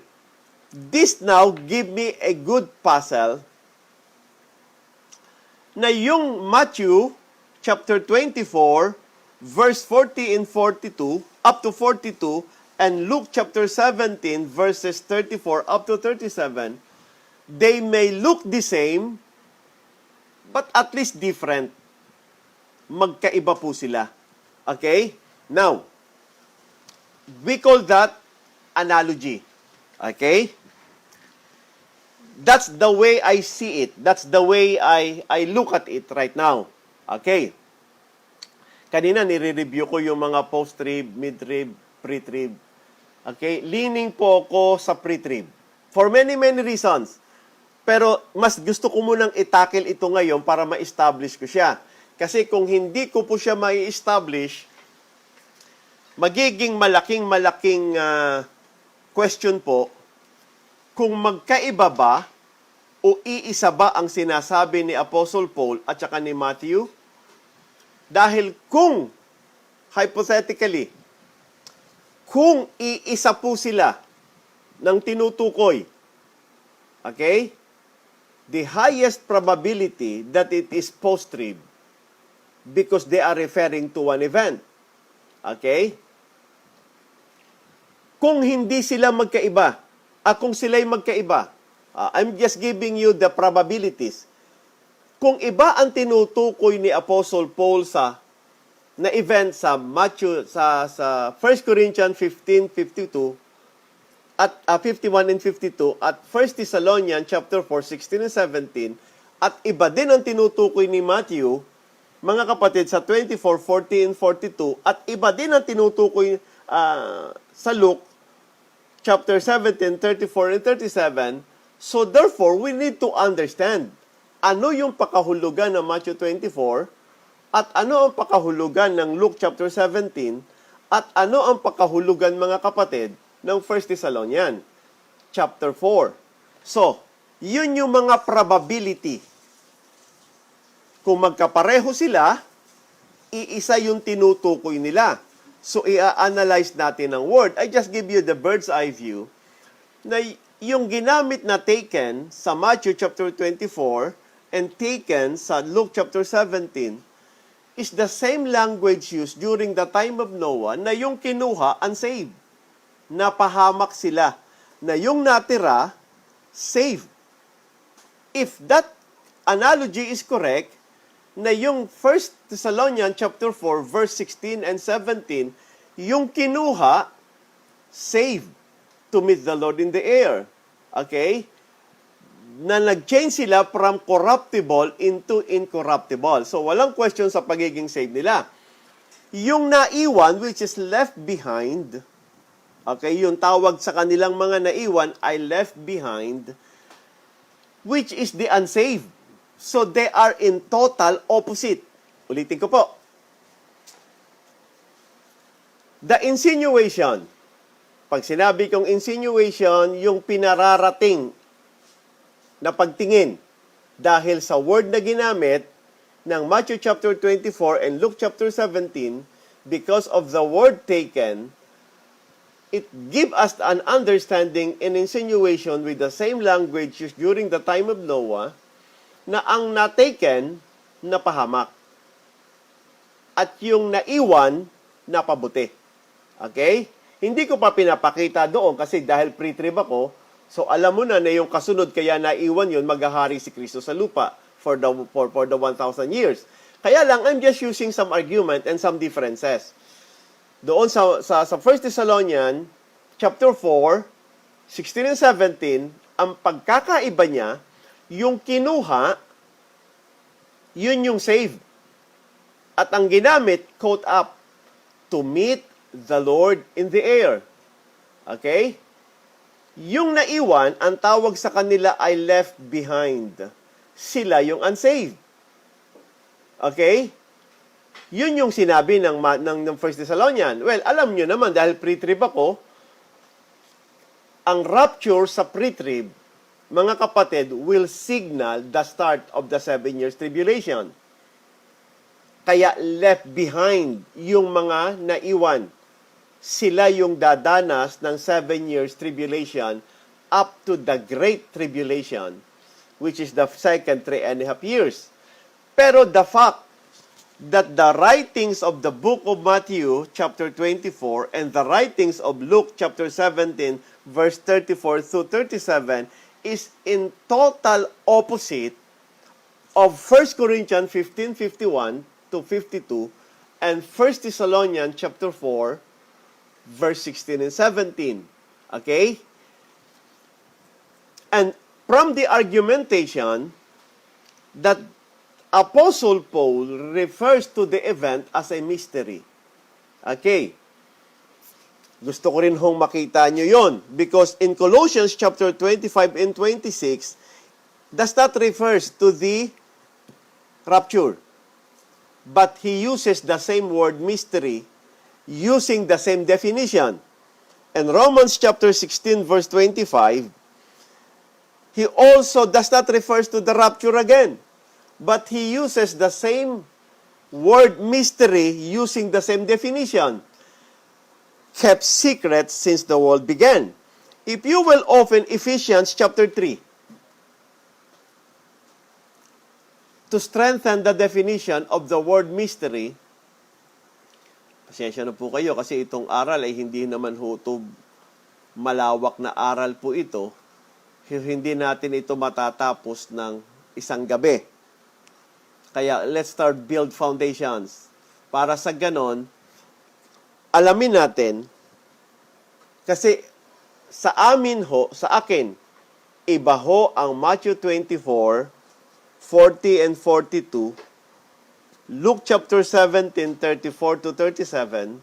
this now give me a good puzzle na yung Matthew chapter 24, verse 40 and 42, up to 42, and Luke chapter 17, verses 34 up to 37, they may look the same, but at least different. Magkaiba po sila. Okay? Now, we call that analogy. Okay? That's the way I see it. That's the way I look at it right now. Okay? Kanina, nire-review ko yung mga post-trib, mid-trib, pre-trib. Okay? Leaning po ako sa pre-trib. For many, many reasons. Pero mas gusto ko munang itakil ito ngayon para ma-establish ko siya. Kasi kung hindi ko po siya ma-establish, magiging malaking question po kung magkaiba ba o iisa ba ang sinasabi ni Apostle Paul at saka ni Matthew. Dahil kung, hypothetically, kung iisa po sila ng tinutukoy, okay, the highest probability that it is post-trib because they are referring to one event. Okay? Kung hindi sila magkaiba, kung sila'y magkaiba, I'm just giving you the probabilities. Kung iba ang tinutukoy ni Apostle Paul na event sa Matthew, sa 1 Corinthians 15:52, at 51 and 52, at 1 Thessalonians chapter 4, 16 and 17, at iba din ang tinutukoy ni Matthew, mga kapatid, sa 24, 40 and 42, at iba din ang tinutukoy sa Luke chapter 17, 34 and 37. So therefore, we need to understand ano yung pakahulugan ng Matthew 24 at ano ang pakahulugan ng Luke chapter 17 at ano ang pakahulugan, mga kapatid, ng 1 Thessalonians chapter 4. So, yun yung mga probability. Kung magkapareho sila, iisa yung tinutukoy nila. So, i-analyze natin ang word. I just give you the bird's eye view na yung ginamit na taken sa Matthew chapter 24 and taken sa Luke chapter 17 is the same language used during the time of Noah na yung kinuha, unsaved. Napahamak sila. Na yung natira, saved. If that analogy is correct, na yung 1 Thessalonians chapter 4 verse 16 and 17, yung kinuha, saved to meet the Lord in the air. Okay? Na nag-change sila from corruptible into incorruptible. So, walang question sa pagiging saved nila. Yung naiwan, which is left behind, okay, yung tawag sa kanilang mga naiwan ay left behind, which is the unsaved. So, they are in total opposite. Ulitin ko po. The insinuation. Pag sinabi kong insinuation, yung pinararating na pagtingin dahil sa word na ginamit ng Matthew chapter 24 and Luke chapter 17, because of the word taken, it give us an understanding and insinuation with the same language used during the time of Noah, na ang na-taken, napahamak. At yung naiwan, napabuti. Okay? Hindi ko pa pinapakita doon kasi dahil pre-trib ako, so alam mo na yung kasunod kaya naiwan yun, maghahari si Kristo sa lupa for the 1,000 years. Kaya lang, I'm just using some argument and some differences. Doon sa 1 Thessalonians chapter 4, 16 and 17, ang pagkakaiba niya, yung kinuha, yun yung saved. At ang ginamit, quote up, to meet the Lord in the air. Okay? Yung naiwan, ang tawag sa kanila ay left behind. Sila yung unsaved. Okay? Yun yung sinabi ng 1 Thessalonians. Well, alam nyo naman, dahil pre-trib ako, ang rapture sa pre-trib, mga kapatid, will signal the start of the 7 years tribulation. Kaya left behind yung mga naiwan. Sila yung dadanas ng 7 years tribulation up to the great tribulation, which is the second 3.5 years. Pero the fact that the writings of the book of Matthew chapter 24 and the writings of Luke chapter 17 verse 34 through 37 is in total opposite of 1 Corinthians 15:51 to 52 and 1 Thessalonians chapter 4 verse 16 and 17. Okay? And from the argumentation that Apostle Paul refers to the event as a mystery. Okay? Gusto ko rin hong makita nyo yon because in Colossians chapter 25 and 26, does not refers to the rapture. But he uses the same word mystery using the same definition. In Romans chapter 16 verse 25, he also does not refers to the rapture again. But he uses the same word mystery using the same definition. Kept secret since the world began. If you will open Ephesians chapter 3 to strengthen the definition of the word mystery, pasensya na po kayo kasi itong aral ay hindi naman hutog malawak na aral po ito. Hindi natin ito matatapos ng isang gabi. Kaya let's start build foundations. Para sa ganon, alamin natin, kasi sa akin, iba ho ang Matthew 24, 40 and 42, Luke chapter 17, 34 to 37,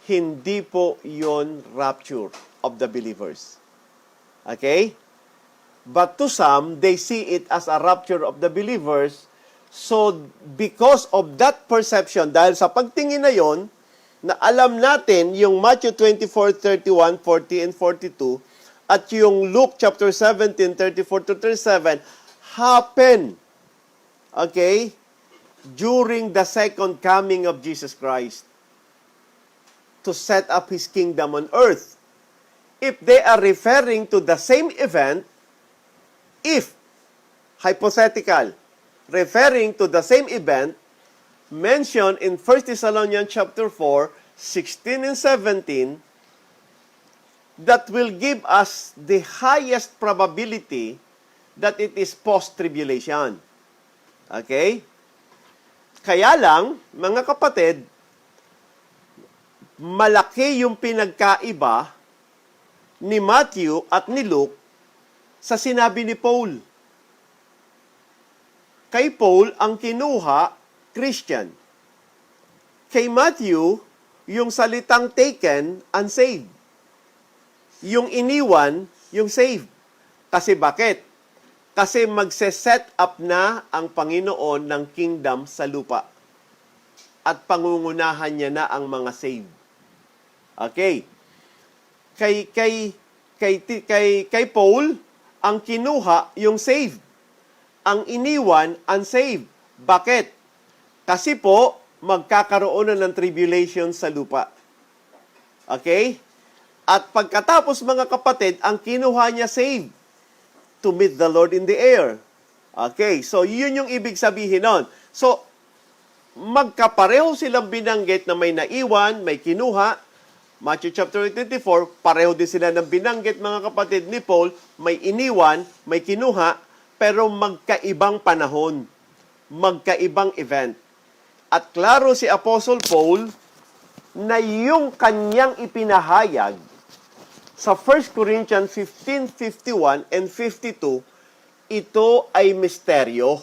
hindi po yon rapture of the believers. Okay? But to some, they see it as a rapture of the believers. So, because of that perception, dahil sa pagtingin na yon, na alam natin yung Matthew 24:31, 40, and 42, at yung Luke chapter 17, 34 to 37, happen, okay, during the second coming of Jesus Christ to set up His kingdom on earth. If they are referring to the same event, if, hypothetical, referring to the same event, mentioned in 1 Thessalonians chapter 4, 16 and 17, that will give us the highest probability that it is post-tribulation. Okay? Kaya lang, mga kapatid, malaki yung pinagkaiba ni Matthew at ni Luke sa sinabi ni Paul. Kay Paul, ang kinuha, Christian. Kay Matthew, yung salitang taken, unsaved. Yung iniwan, yung saved. Kasi bakit? Kasi magse-set up na ang Panginoon ng kingdom sa lupa. At pangungunahan niya na ang mga saved. Okay. Kay Paul, ang kinuha, yung saved. Ang iniwan, unsaved. Bakit? Kasi po, magkakaroon na ng tribulation sa lupa. Okay? At pagkatapos, mga kapatid, ang kinuha niya saved to meet the Lord in the air. Okay, so yun yung ibig sabihin nun. So, magkapareho silang binanggit na may naiwan, may kinuha. Matthew chapter 24, pareho din sila ng binanggit, mga kapatid, ni Paul, may iniwan, may kinuha, pero magkaibang panahon, magkaibang event. At klaro si Apostle Paul na yung kanyang ipinahayag sa 1 Corinthians 15:51 and 52, ito ay misteryo.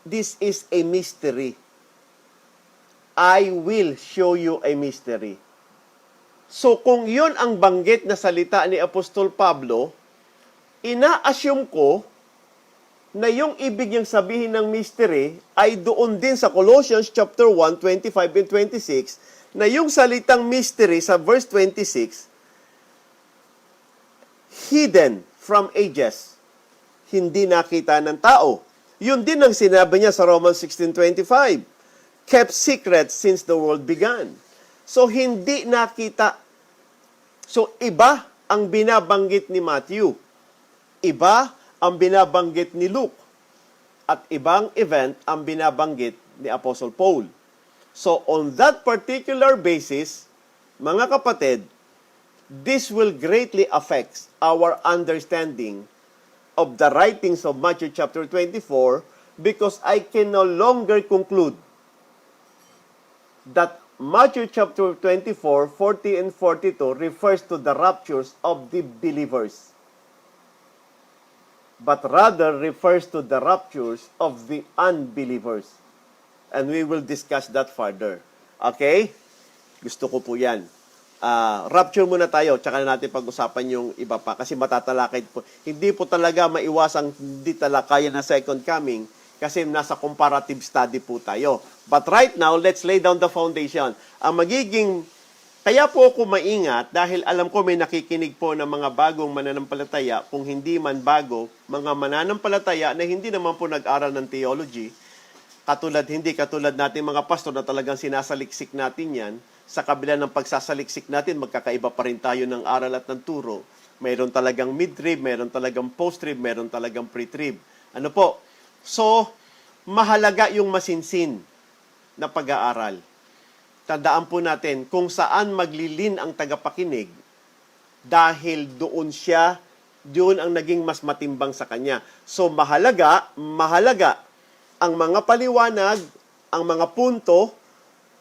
This is a mystery. I will show you a mystery. So kung yun ang banggit na salita ni Apostol Pablo, ina-assume ko na yung ibig niyang sabihin ng mystery ay doon din sa Colossians chapter 1, 25 and 26, na yung salitang mystery sa verse 26, hidden from ages, hindi nakita ng tao. Yun din ang sinabi niya sa Romans 16:25, kept secret since the world began. So, hindi nakita. So, iba ang binabanggit ni Matthew. Iba ang binabanggit ni Luke. At ibang event ang binabanggit ni Apostle Paul. So, on that particular basis, mga kapatid, this will greatly affect our understanding of the writings of Matthew chapter 24 because I can no longer conclude that Matthew chapter 24, 40 and 42 refers to the raptures of the believers, but rather refers to the raptures of the unbelievers. And we will discuss that further. Okay? Gusto ko po yan. Rapture muna tayo, tsaka na natin pag-usapan yung iba pa kasi matatalakay po. Hindi po talaga maiwasang hindi talakayan na second coming kasi nasa comparative study po tayo. But right now, let's lay down the foundation. Ang magiging, kaya po ako maingat dahil alam ko may nakikinig po ng mga bagong mananampalataya, kung hindi man bago, mga mananampalataya na hindi naman po nag-aral ng theology, hindi katulad natin mga pastor na talagang sinasaliksik natin yan. Sa kabila ng pagsasaliksik natin, magkakaiba pa rin tayo ng aral at ng turo. Mayroon talagang mid-trib, mayroon talagang post-trib, mayroon talagang pre-trib. Ano po? So, mahalaga yung masinsin na pag-aaral. Tandaan po natin kung saan maglilin ang tagapakinig dahil doon ang naging mas matimbang sa kanya. So, mahalaga ang mga paliwanag, ang mga punto,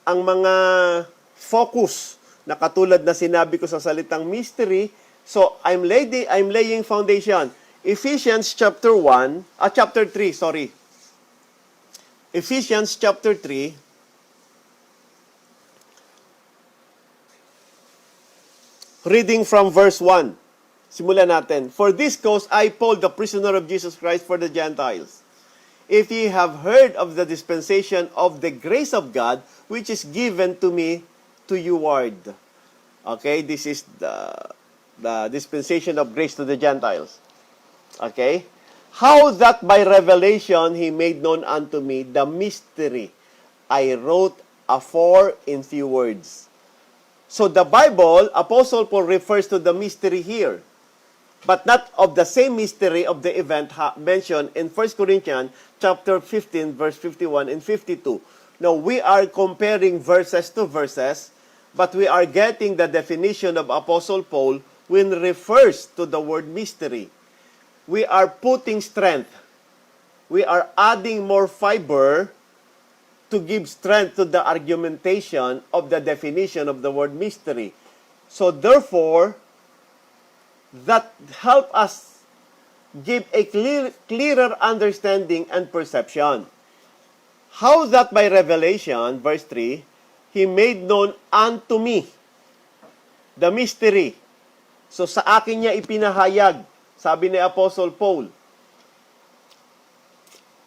ang mga focus na katulad na sinabi ko sa salitang mystery. So, I'm laying foundation. Ephesians chapter 3, Ephesians chapter 3, reading from verse 1. Simulan natin. For this cause, I, Paul, the prisoner of Jesus Christ for the Gentiles. If ye have heard of the dispensation of the grace of God, which is given to me to you ward. Okay, this is the dispensation of grace to the Gentiles. Okay? How that by revelation he made known unto me the mystery I wrote afore in few words. So the Bible, Apostle Paul refers to the mystery here, but not of the same mystery of the event mentioned in 1 Corinthians chapter 15, verse 51 and 52. Now, we are comparing verses to verses, but we are getting the definition of Apostle Paul when refers to the word mystery. We are putting strength. We are adding more fiber to give strength to the argumentation of the definition of the word mystery. So therefore, that help us give a clearer understanding and perception. How that by revelation, verse 3, he made known unto me the mystery. So sa akin niya ipinahayag, sabi ni Apostle Paul,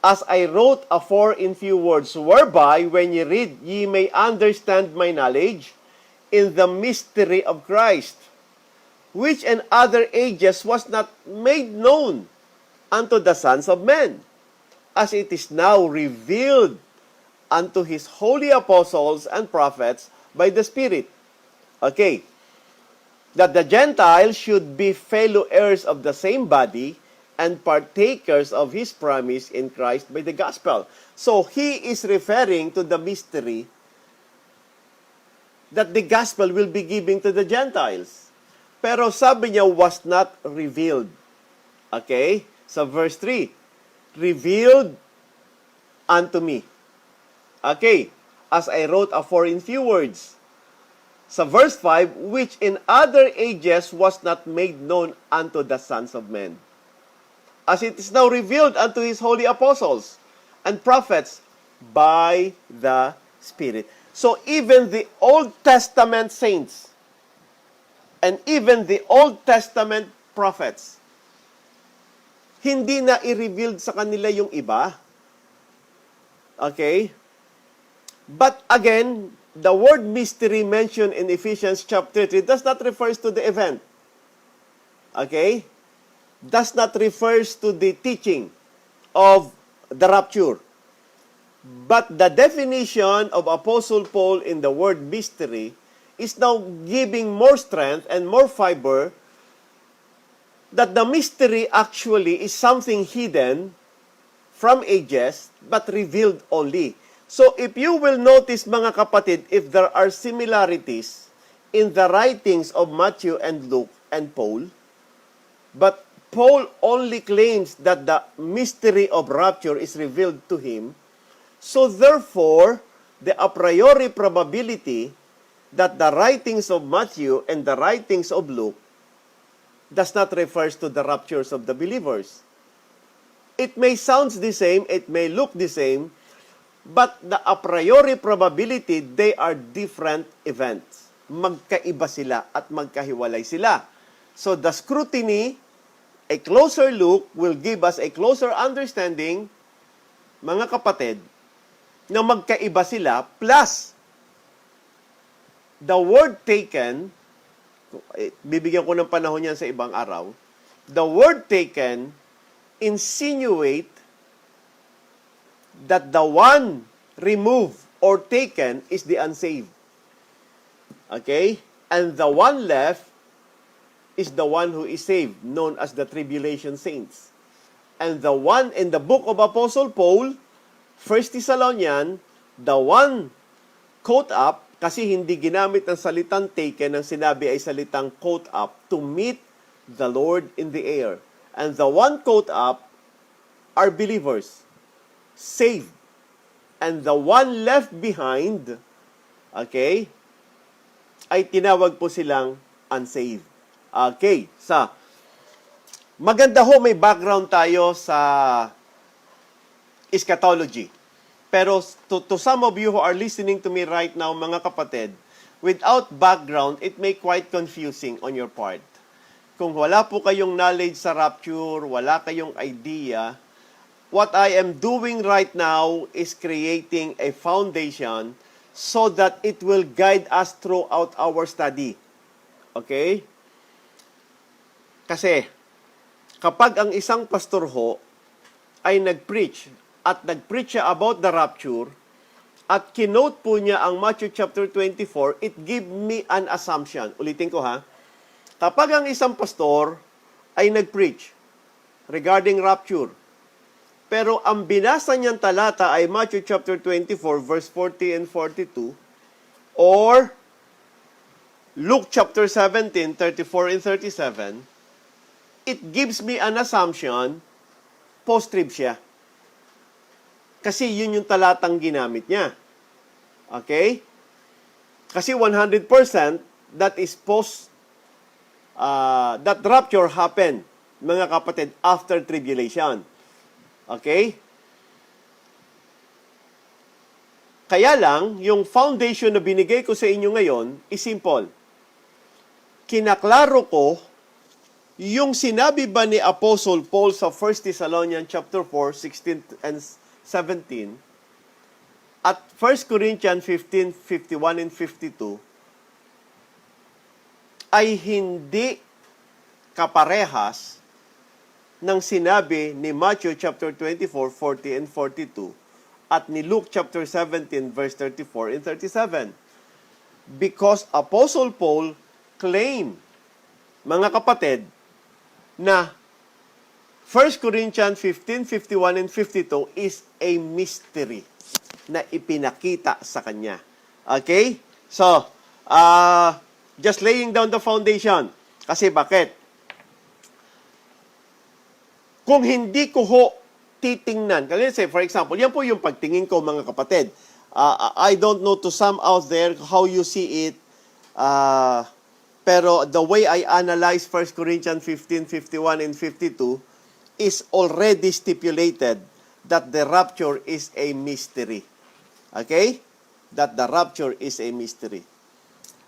as I wrote afore in few words, whereby when ye read, ye may understand my knowledge in the mystery of Christ, which in other ages was not made known unto the sons of men, as it is now revealed unto his holy apostles and prophets by the Spirit. Okay. That the Gentiles should be fellow heirs of the same body and partakers of his promise in Christ by the gospel. So, he is referring to the mystery that the gospel will be given to the Gentiles. Pero sabi niya, was not revealed. Okay? Sa verse 3, revealed unto me. Okay? As I wrote afore in few words. Sa verse 5, which in other ages was not made known unto the sons of men, as it is now revealed unto his holy apostles and prophets by the Spirit. So even the Old Testament saints and even the Old Testament prophets, hindi na i-revealed sa kanila yung iba. Okay? But again, the word mystery mentioned in Ephesians chapter 3 does not refers to the event. Okay? Does not refers to the teaching of the rapture. But the definition of Apostle Paul in the word mystery is now giving more strength and more fiber that the mystery actually is something hidden from ages but revealed only. So if you will notice, mga kapatid, if there are similarities in the writings of Matthew and Luke and Paul, but Paul only claims that the mystery of rapture is revealed to him, so therefore, the a priori probability that the writings of Matthew and the writings of Luke does not refers to the raptures of the believers. It may sound the same, it may look the same, but the a priori probability, they are different events. Magkaiba sila at magkahiwalay sila. So the scrutiny, a closer look, will give us a closer understanding, mga kapatid, na magkaiba sila, plus the word taken, bibigyan ko ng panahon yan sa ibang araw, the word taken insinuate that the one removed or taken is the unsaved. Okay? And the one left is the one who is saved, known as the tribulation saints. And the one in the book of Apostle Paul, 1 Thessalonians, the one caught up, kasi hindi ginamit ang salitang taken, ang sinabi ay salitang caught up, to meet the Lord in the air. And the one caught up are believers, saved. And the one left behind, okay, ay tinawag po silang unsaved. Okay, maganda ho may background tayo sa eschatology. Pero to some of you who are listening to me right now, mga kapatid, without background, it may quite confusing on your part. kung wala po kayong knowledge sa rapture, wala kayong idea, what I am doing right now is creating a foundation so that it will guide us throughout our study. Okay? Kasi, kapag ang isang pastor ho ay nag-preach at nag-preach siya about the rapture at kinote po niya ang Matthew chapter 24, it give me an assumption. Ulitin ko ha. Kapag ang isang pastor ay nag-preach regarding rapture, pero ang binasa niyang talata ay Matthew chapter 24 verse 40 and 42 or Luke chapter 17, 34 and 37, it gives me an assumption, post-trib siya. Kasi yun yung talatang ginamit niya. Okay? Kasi 100% that is that rapture happened, mga kapatid, after tribulation. Okay? Kaya lang, yung foundation na binigay ko sa inyo ngayon is simple. Kinaklaro ko yung sinabi ba ni Apostle Paul sa 1 Thessalonians chapter 4, 16 and 17 at 1 Corinthians 15, 51 and 52 ay hindi kaparehas ng sinabi ni Matthew chapter 24, 40 and 42 at ni Luke chapter 17 verse 34 and 37. Because Apostle Paul claimed, mga kapatid, na 1 Corinthians 15, 51 and 52 is a mystery na ipinakita sa kanya. Okay? So, just laying down the foundation. Kasi bakit? Kung hindi ko ho titingnan, kasi for example, yan po yung pagtingin ko mga kapatid. I don't know to some out there how you see it, pero the way I analyze 1 Corinthians 15, 51, and 52 is already stipulated that the rapture is a mystery. Okay? That the rapture is a mystery.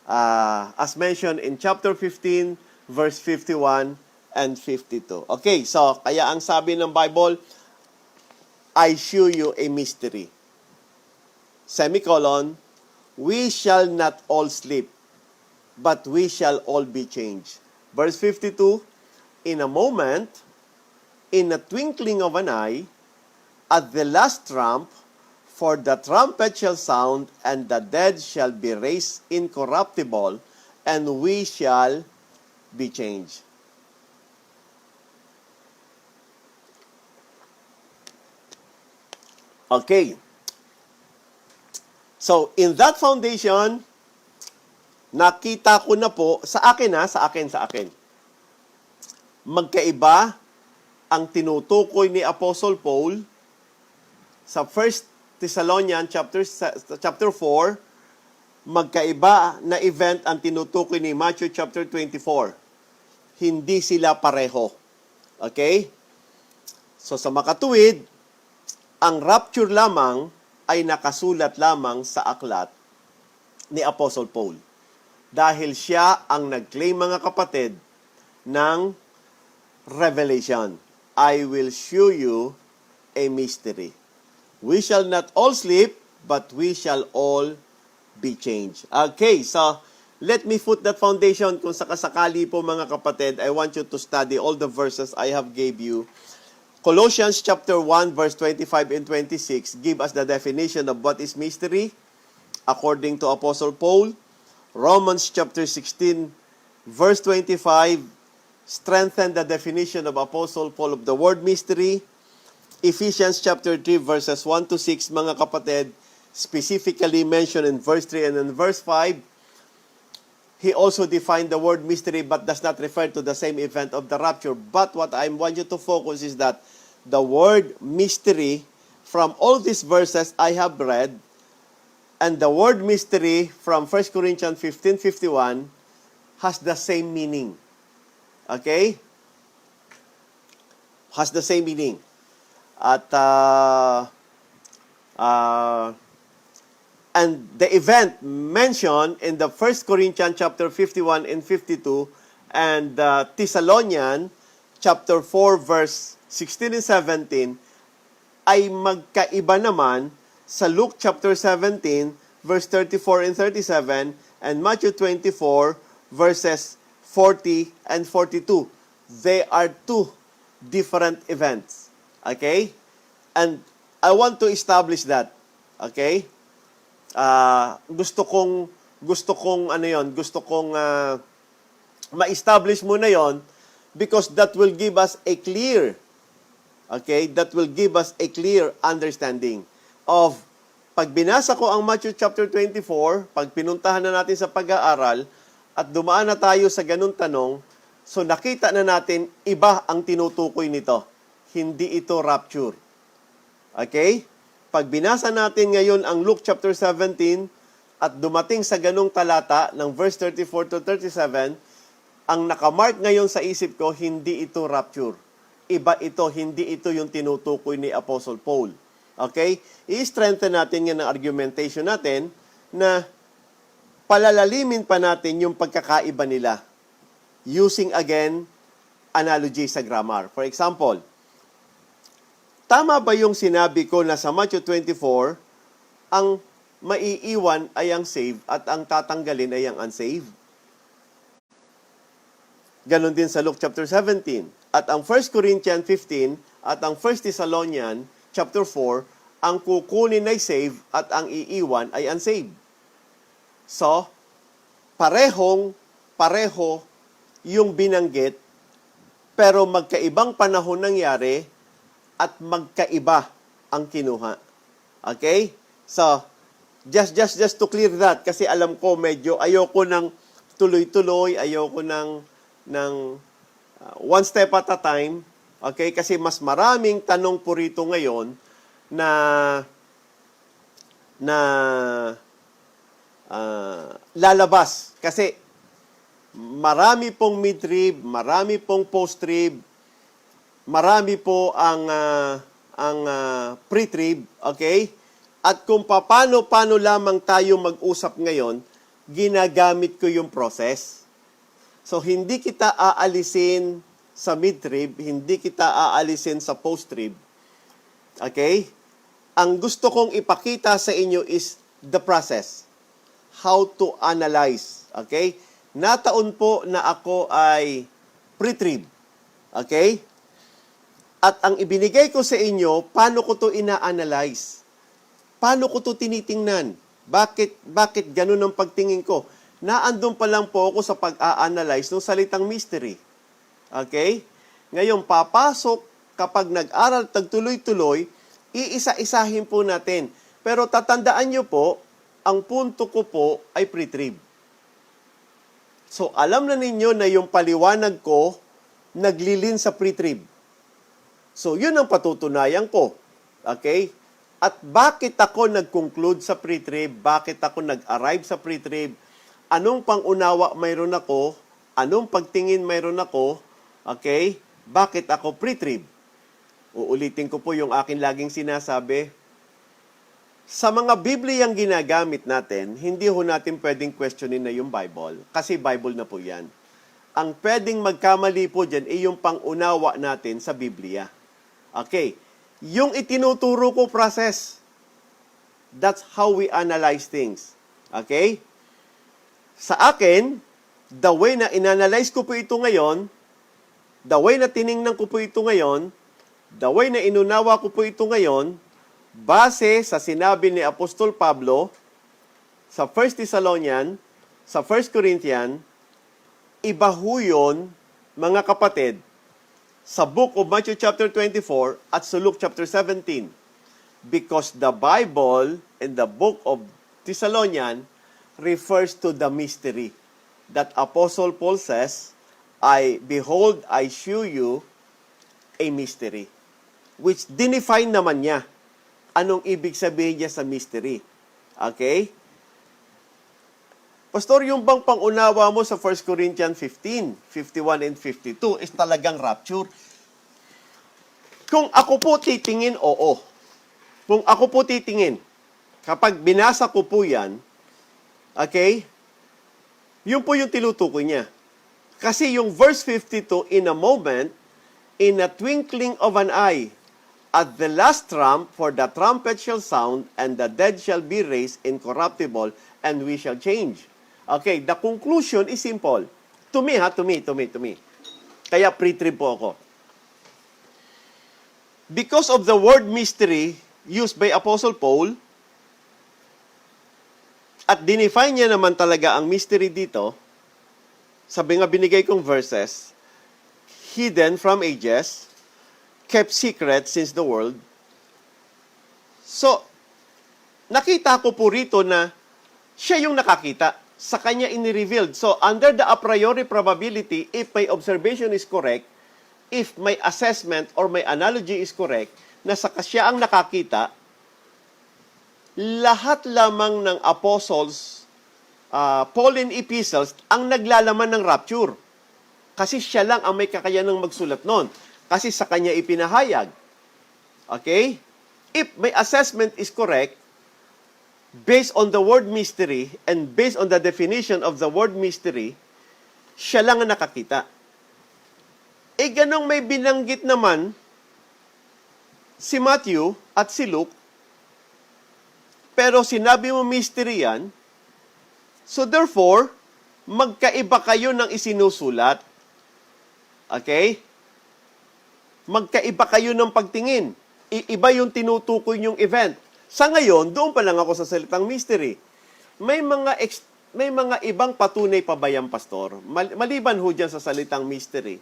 As mentioned in chapter 15, verse 51 and 52. Okay, so kaya ang sabi ng Bible, I show you a mystery. Semicolon, we shall not all sleep, but we shall all be changed. Verse 52, in a moment, in a twinkling of an eye, at the last trump, for the trumpet shall sound, and the dead shall be raised incorruptible, and we shall be changed. Okay. So, in that foundation, nakita ko na po, sa akin. Magkaiba ang tinutukoy ni Apostle Paul sa 1 Thessalonians chapter 4, magkaiba na event ang tinutukoy ni Matthew chapter 24. Hindi sila pareho. Okay? So sa makatuwid, ang rapture lamang ay nakasulat lamang sa aklat ni Apostle Paul. Dahil siya ang nag-claim, mga kapatid, ng revelation. I will show you a mystery. We shall not all sleep, but we shall all be changed. Okay, so let me put that foundation. Kung sakasakali po, mga kapatid, I want you to study all the verses I have gave you. Colossians chapter 1, verse 25 and 26 give us the definition of what is mystery according to Apostle Paul. Romans chapter 16, verse 25 strengthen the definition of Apostle Paul of the word mystery. Ephesians chapter 3, verses 1 to 6, mga kapatid, specifically mentioned in verse 3 and in verse 5. He also defined the word mystery but does not refer to the same event of the rapture. But what I want you to focus is that the word mystery from all these verses I have read and the word mystery from 1 Corinthians 15:51 has the same meaning. Okay? Has the same meaning. At and the event mentioned in the 1 Corinthians chapter 51 and 52 and Thessalonian chapter 4 verse 16 and 17 ay magkaiba naman sa Luke chapter 17 verse 34 and 37 and Matthew 24 verses 40 and 42. They are two different events. Okay? And I want to establish that. Okay? Gusto kong ma-establish muna yon because that will give us a clear understanding of pag binasa ko ang Matthew chapter 24, pag pinuntahan na natin sa pag-aaral at dumaan na tayo sa ganung tanong, so nakita na natin iba ang tinutukoy nito. Hindi ito rapture. Okay? Pag binasa natin ngayon ang Luke chapter 17 at dumating sa ganung talata ng verse 34 to 37, ang nakamark ngayon sa isip ko, hindi ito rapture. Iba ito, hindi ito yung tinutukoy ni Apostle Paul. Okay? I-strengthen natin yan ang argumentation natin na palalalimin pa natin yung pagkakaiba nila using again analogy sa grammar. For example, tama ba yung sinabi ko na sa Matthew 24, ang maiiwan ay ang saved at ang tatanggalin ay ang unsaved? Ganon din sa Luke chapter 17. At ang 1 Corinthians 15 at ang 1 Thessalonian chapter 4, ang kukunin ay saved at ang iiwan ay unsaved. So, pareho yung binanggit, pero magkaibang panahon nangyari at magkaiba ang kinuha. Okay? So, just to clear that, kasi alam ko medyo ayoko ng tuloy-tuloy, ayoko ng one step at a time. Okay? Kasi mas maraming tanong po rito ngayon na lalabas. Kasi marami pong mid-trib, marami pong post-trib, marami po ang pre-trib, okay? At kung paano lamang tayo mag-usap ngayon, ginagamit ko yung process. So, hindi kita aalisin sa mid-trib, hindi kita aalisin sa post-trib. Okay? Ang gusto kong ipakita sa inyo is the process. How to analyze. Okay? Nataon po na ako ay pre-trib. Okay? At ang ibinigay ko sa inyo, paano ko to ina-analyze? Paano ko to tinitingnan? Bakit ganun ang pagtingin ko? Naandun pa lang po ako sa pag-a-analyze ng salitang mystery. Okay? Ngayon, papasok kapag nag-aral tagtuloy-tuloy, iisa-isahin po natin. Pero tatandaan nyo po, ang punto ko po ay pre-trib. So, alam na ninyo na yung paliwanag ko, naglilin sa pre-trib. So, yun ang patutunayan ko. Okay? At bakit ako nag-conclude sa pre-trib? Bakit ako nag-arrive sa pre-trib? Anong pangunawa mayroon ako? Anong pagtingin mayroon ako? Okay? Bakit ako pre-trib? Uulitin ko po yung akin laging sinasabi. Sa mga Bibliyang ginagamit natin, hindi ho natin pwedeng questionin na yung Bible. Kasi Bible na po yan. Ang pwedeng magkamali po dyan ay yung pangunawa natin sa Biblia. Okay. Yung itinuturo ko process, that's how we analyze things. Okay? Sa akin, the way na inanalyze ko po ito ngayon, the way na tiningnan ko po ito ngayon, the way na inunawa ko po ito ngayon, base sa sinabi ni Apostol Pablo sa 1 Thessalonian, sa 1 Corinthians, iba ho yun, mga kapatid, sa book of Matthew chapter 24 at sa Luke chapter 17. Because the Bible and the book of Thessalonian refers to the mystery that Apostle Paul says, behold, I shew you a mystery. Which dinefine naman niya. Anong ibig sabihin niya sa mystery? Okay? Pastor, yung bang pangunawa mo sa 1 Corinthians 15, 51 and 52 is talagang rapture? Kung ako po titingin, oo. Kung ako po titingin, kapag binasa ko po yan, okay, yun po yung tinutukoy niya. Kasi yung verse 52, in a moment, in a twinkling of an eye, at the last trump, for the trumpet shall sound, and the dead shall be raised incorruptible, and we shall change. Okay, the conclusion is simple. To me. Kaya pre-trib po ako. Because of the word mystery used by Apostle Paul, at dinefine niya naman talaga ang mystery dito, sabi nga binigay kong verses, hidden from ages, kept secret since the world. So, nakita ko po rito na siya yung nakakita. Sa kanya ini-revealed. So, under the a priori probability, if my observation is correct, if my assessment or my analogy is correct, na siya ang nakakita, lahat lamang ng apostles, Pauline epistles, ang naglalaman ng rapture. Kasi siya lang ang may kakayanang magsulat nun. Kasi sa kanya ipinahayag. Okay? If my assessment is correct, based on the word mystery and based on the definition of the word mystery, siya lang ang nakakita. Ganong may binanggit naman si Matthew at si Luke, pero sinabi mo mystery yan, so therefore, magkaiba kayo ng isinusulat. Okay? Magkaiba kayo ng pagtingin. Iba yung tinutukoy yung event. Sa ngayon, doon pa lang ako sa salitang mystery. May mga ibang patunay pa ba yan, Pastor? Maliban ho dyan sa salitang mystery.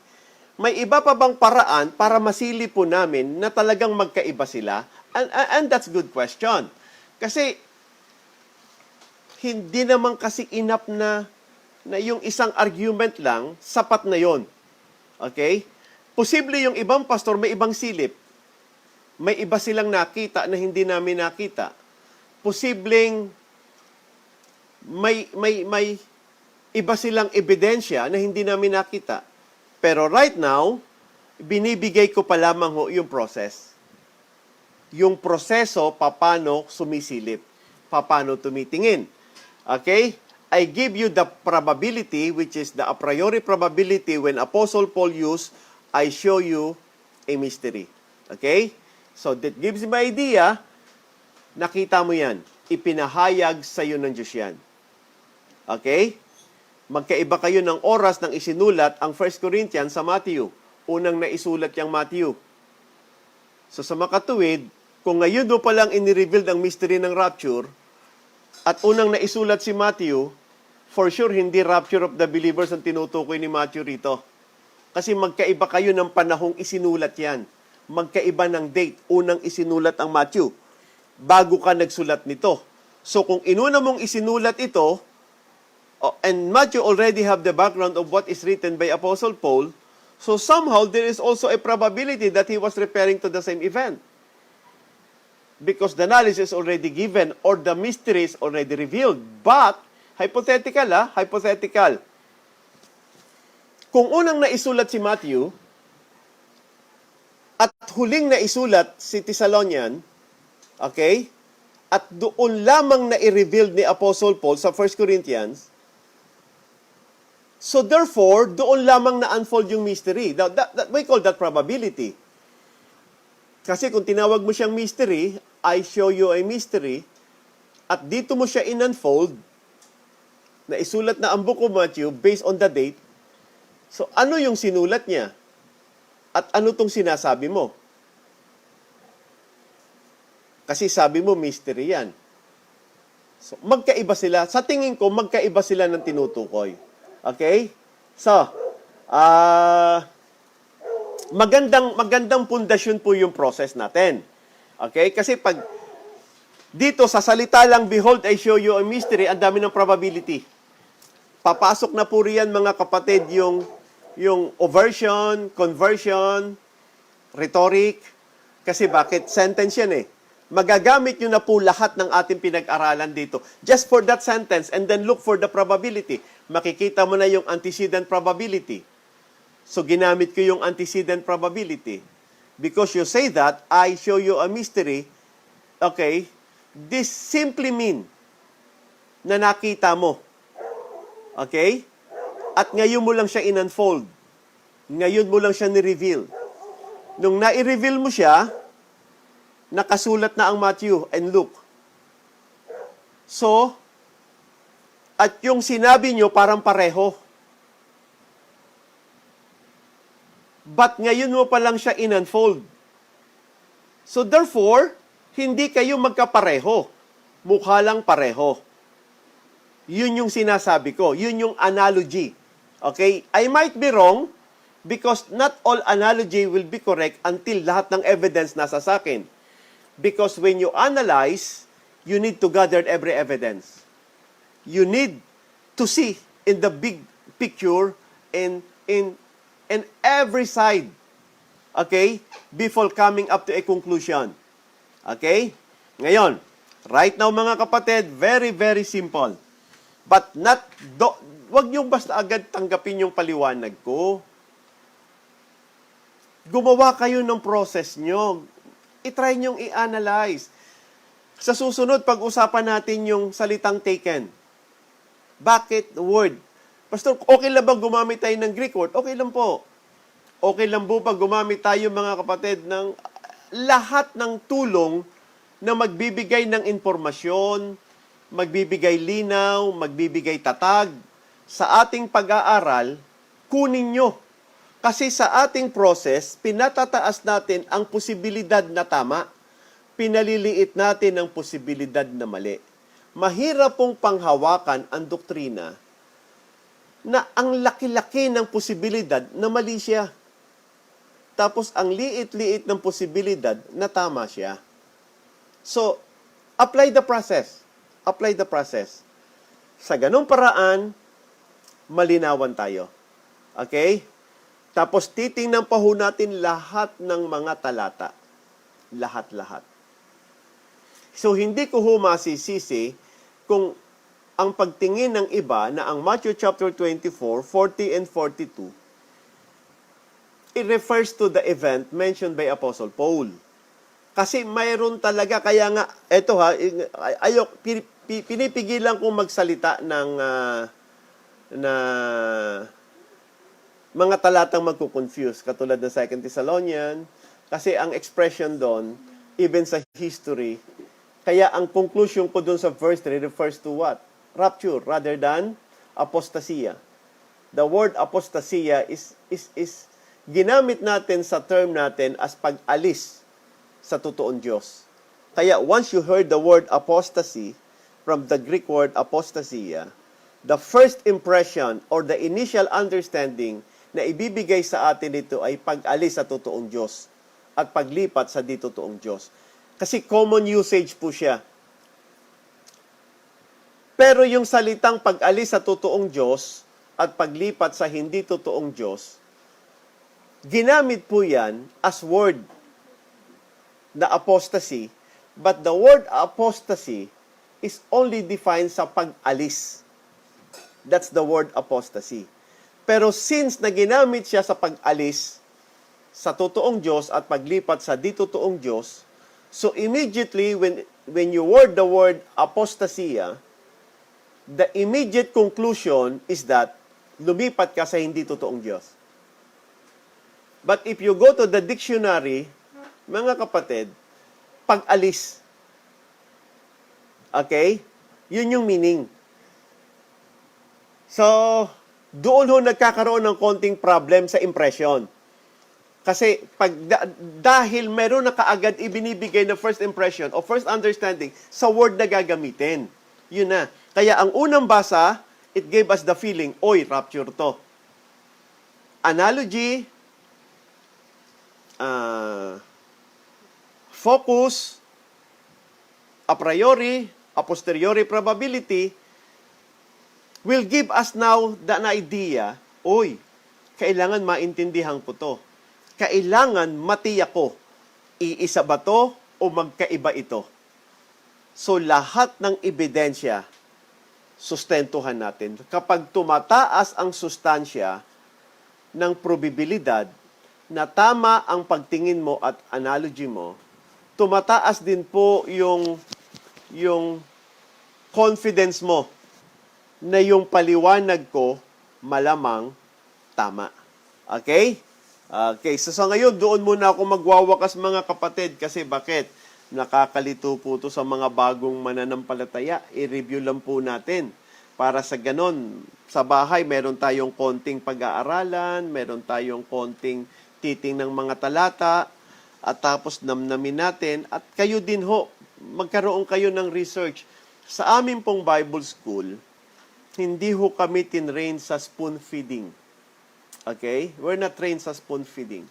May iba pa bang paraan para masili po namin na talagang magkaiba sila? And that's a good question. Kasi, hindi naman kasi enough na yung isang argument lang, sapat na yon. Okay? Posible yung ibang pastor may ibang silip. May iba silang nakita na hindi namin nakita. Posibleng may iba silang ebidensya na hindi namin nakita. Pero right now, binibigay ko pa lamang ho yung process. Yung proseso, paano sumisilip, paano tumitingin. Okay? I give you the probability, which is the a priori probability when Apostle Paul used, I show you a mystery. Okay? So, that gives me idea, nakita mo yan. Ipinahayag sa iyo ng Diyos yan. Okay? Magkaiba kayo ng oras ng isinulat ang 1 Corinthians sa Matthew. Unang naisulat yung Matthew. So, sa makatuwid, kung ngayon do palang inireveal ang mystery ng rapture, at unang naisulat si Matthew, for sure, hindi rapture of the believers ang tinutukoy ni Matthew rito. Kasi magkaiba kayo ng panahong isinulat yan. Magkaiba ng date. Unang isinulat ang Matthew. Bago ka nagsulat nito. So kung inuna mong isinulat ito, and Matthew already have the background of what is written by Apostle Paul, so somehow there is also a probability that he was referring to the same event. Because the knowledge is already given or the mystery is already revealed. But, hypothetical. Kung unang naisulat si Matthew, at huling naisulat si Thessalonian, okay? At doon lamang na i-reveal ni Apostle Paul sa 1 Corinthians, so therefore, doon lamang na-unfold yung mystery. We call that probability. Kasi kung tinawag mo siyang mystery, I show you a mystery, at dito mo siya in-unfold, na isulat na ang book of Matthew based on the date, so ano yung sinulat niya? At ano tong sinasabi mo? Kasi sabi mo, mystery yan. So, magkaiba sila. Sa tingin ko, magkaiba sila ng tinutukoy. Okay? So, magandang pundasyon po yung process natin. Okay? Kasi pag dito, sa salita lang, behold, I show you a mystery, ang dami ng probability. Papasok na po riyan, mga kapatid, yung oversion, conversion, rhetoric. Kasi bakit? Sentence yan eh. Magagamit nyo na po lahat ng ating pinag-aralan dito. Just for that sentence and then look for the probability. Makikita mo na yung antecedent probability. So, ginamit ko yung antecedent probability. Because you say that, I show you a mystery, okay, this simply mean na nakita mo. Okay? At ngayon mo lang siya in-unfold. Ngayon mo lang siya ni-reveal. Nung nai-reveal mo siya, nakasulat na ang Matthew and Luke. So, at yung sinabi nyo parang pareho. But ngayon mo pa lang siya in-unfold. So therefore, hindi kayo magkapareho. Mukha lang pareho. Yun yung sinasabi ko. Yun yung analogy. Okay? I might be wrong because not all analogy will be correct until lahat ng evidence nasa sa akin. Because when you analyze, you need to gather every evidence. You need to see in the big picture in every side. Okay? Before coming up to a conclusion. Okay? Ngayon, right now mga kapatid, very, very simple. But wag niyong basta agad tanggapin yung paliwanag ko. Gumawa kayo ng process niyo. I-try niyong i-analyze. Sa susunod, pag-usapan natin yung salitang taken. Bakit word? Pastor, okay lang ba gumamit tayo ng Greek word? Okay lang po. Okay lang po pag gumamit tayo mga kapatid ng lahat ng tulong na magbibigay ng impormasyon, magbibigay linaw, magbibigay tatag sa ating pag-aaral, kunin nyo. Kasi sa ating process, pinatataas natin ang posibilidad na tama, pinaliliit natin ang posibilidad na mali. Mahirap pong panghawakan ang doktrina na ang laki-laki ng posibilidad na mali siya. Tapos ang liit-liit ng posibilidad na tama siya. So, apply the process. Apply the process. Sa ganung paraan, malinawan tayo. Okay? Tapos titingnan pa ho natin lahat ng mga talata. Lahat-lahat. So, hindi ko ho masisisi kung ang pagtingin ng iba na ang Matthew chapter 24, 40 and 42, it refers to the event mentioned by Apostle Paul. Kasi mayroon talaga, kaya nga, eto ha, pinipigilan kong magsalita ng na mga talatang magkukonfuse, katulad ng 2 Thessalonian, kasi ang expression doon, even sa history, kaya ang conclusion ko doon sa verse 3 refers to what? Rapture, rather than apostasia. The word apostasia is ginamit natin sa term natin as pag-alis sa totoong Diyos. Kaya once you heard the word apostasy, from the Greek word apostasia, the first impression or the initial understanding na ibibigay sa atin ito ay pag-alis sa totoong Diyos at paglipat sa di totoong Diyos. Kasi common usage po siya. Pero yung salitang pag-alis sa totoong Diyos at paglipat sa hindi totoong Diyos, ginamit po yan as word na apostasy, but the word apostasy is only defined sa pag-alis. That's the word apostasy. Pero since na ginamit siya sa pag-alis sa totoong Diyos at paglipat sa di totoong Diyos, so immediately when you word the word apostasia, the immediate conclusion is that lumipat ka sa hindi totoong Diyos. But if you go to the dictionary, mga kapatid, pag-alis. Okay? Yun yung meaning. So, doon ho nagkakaroon ng konting problem sa impression. Kasi dahil meron na kaagad ibinibigay na first impression o first understanding sa word na gagamitin. Yun na. Kaya ang unang basa, it gave us the feeling, oy, rapture to. Analogy, focus, a priori, a posteriori probability, will give us now an idea, oy, kailangan maintindihan ko to. Kailangan matiyak ko, iisa ba to o magkaiba ito? So lahat ng ebidensya, sustentuhan natin. Kapag tumataas ang sustansya ng probabilidad na tama ang pagtingin mo at analogy mo, tumataas din po yung confidence mo na yung paliwanag ko malamang tama. Okay? Okay, so sa ngayon, doon muna ako magwawakas mga kapatid. Kasi bakit? Nakakalito po ito sa mga bagong mananampalataya. I-review lang po natin. Para sa ganon, sa bahay, meron tayong konting pag-aaralan, meron tayong konting titing ng mga talata, at tapos namnamin natin. At kayo din ho, magkaroon kayo ng research. Sa amin pong Bible School, hindi ho kami tinrain sa spoon feeding. Okay? We're not trained sa spoon feeding.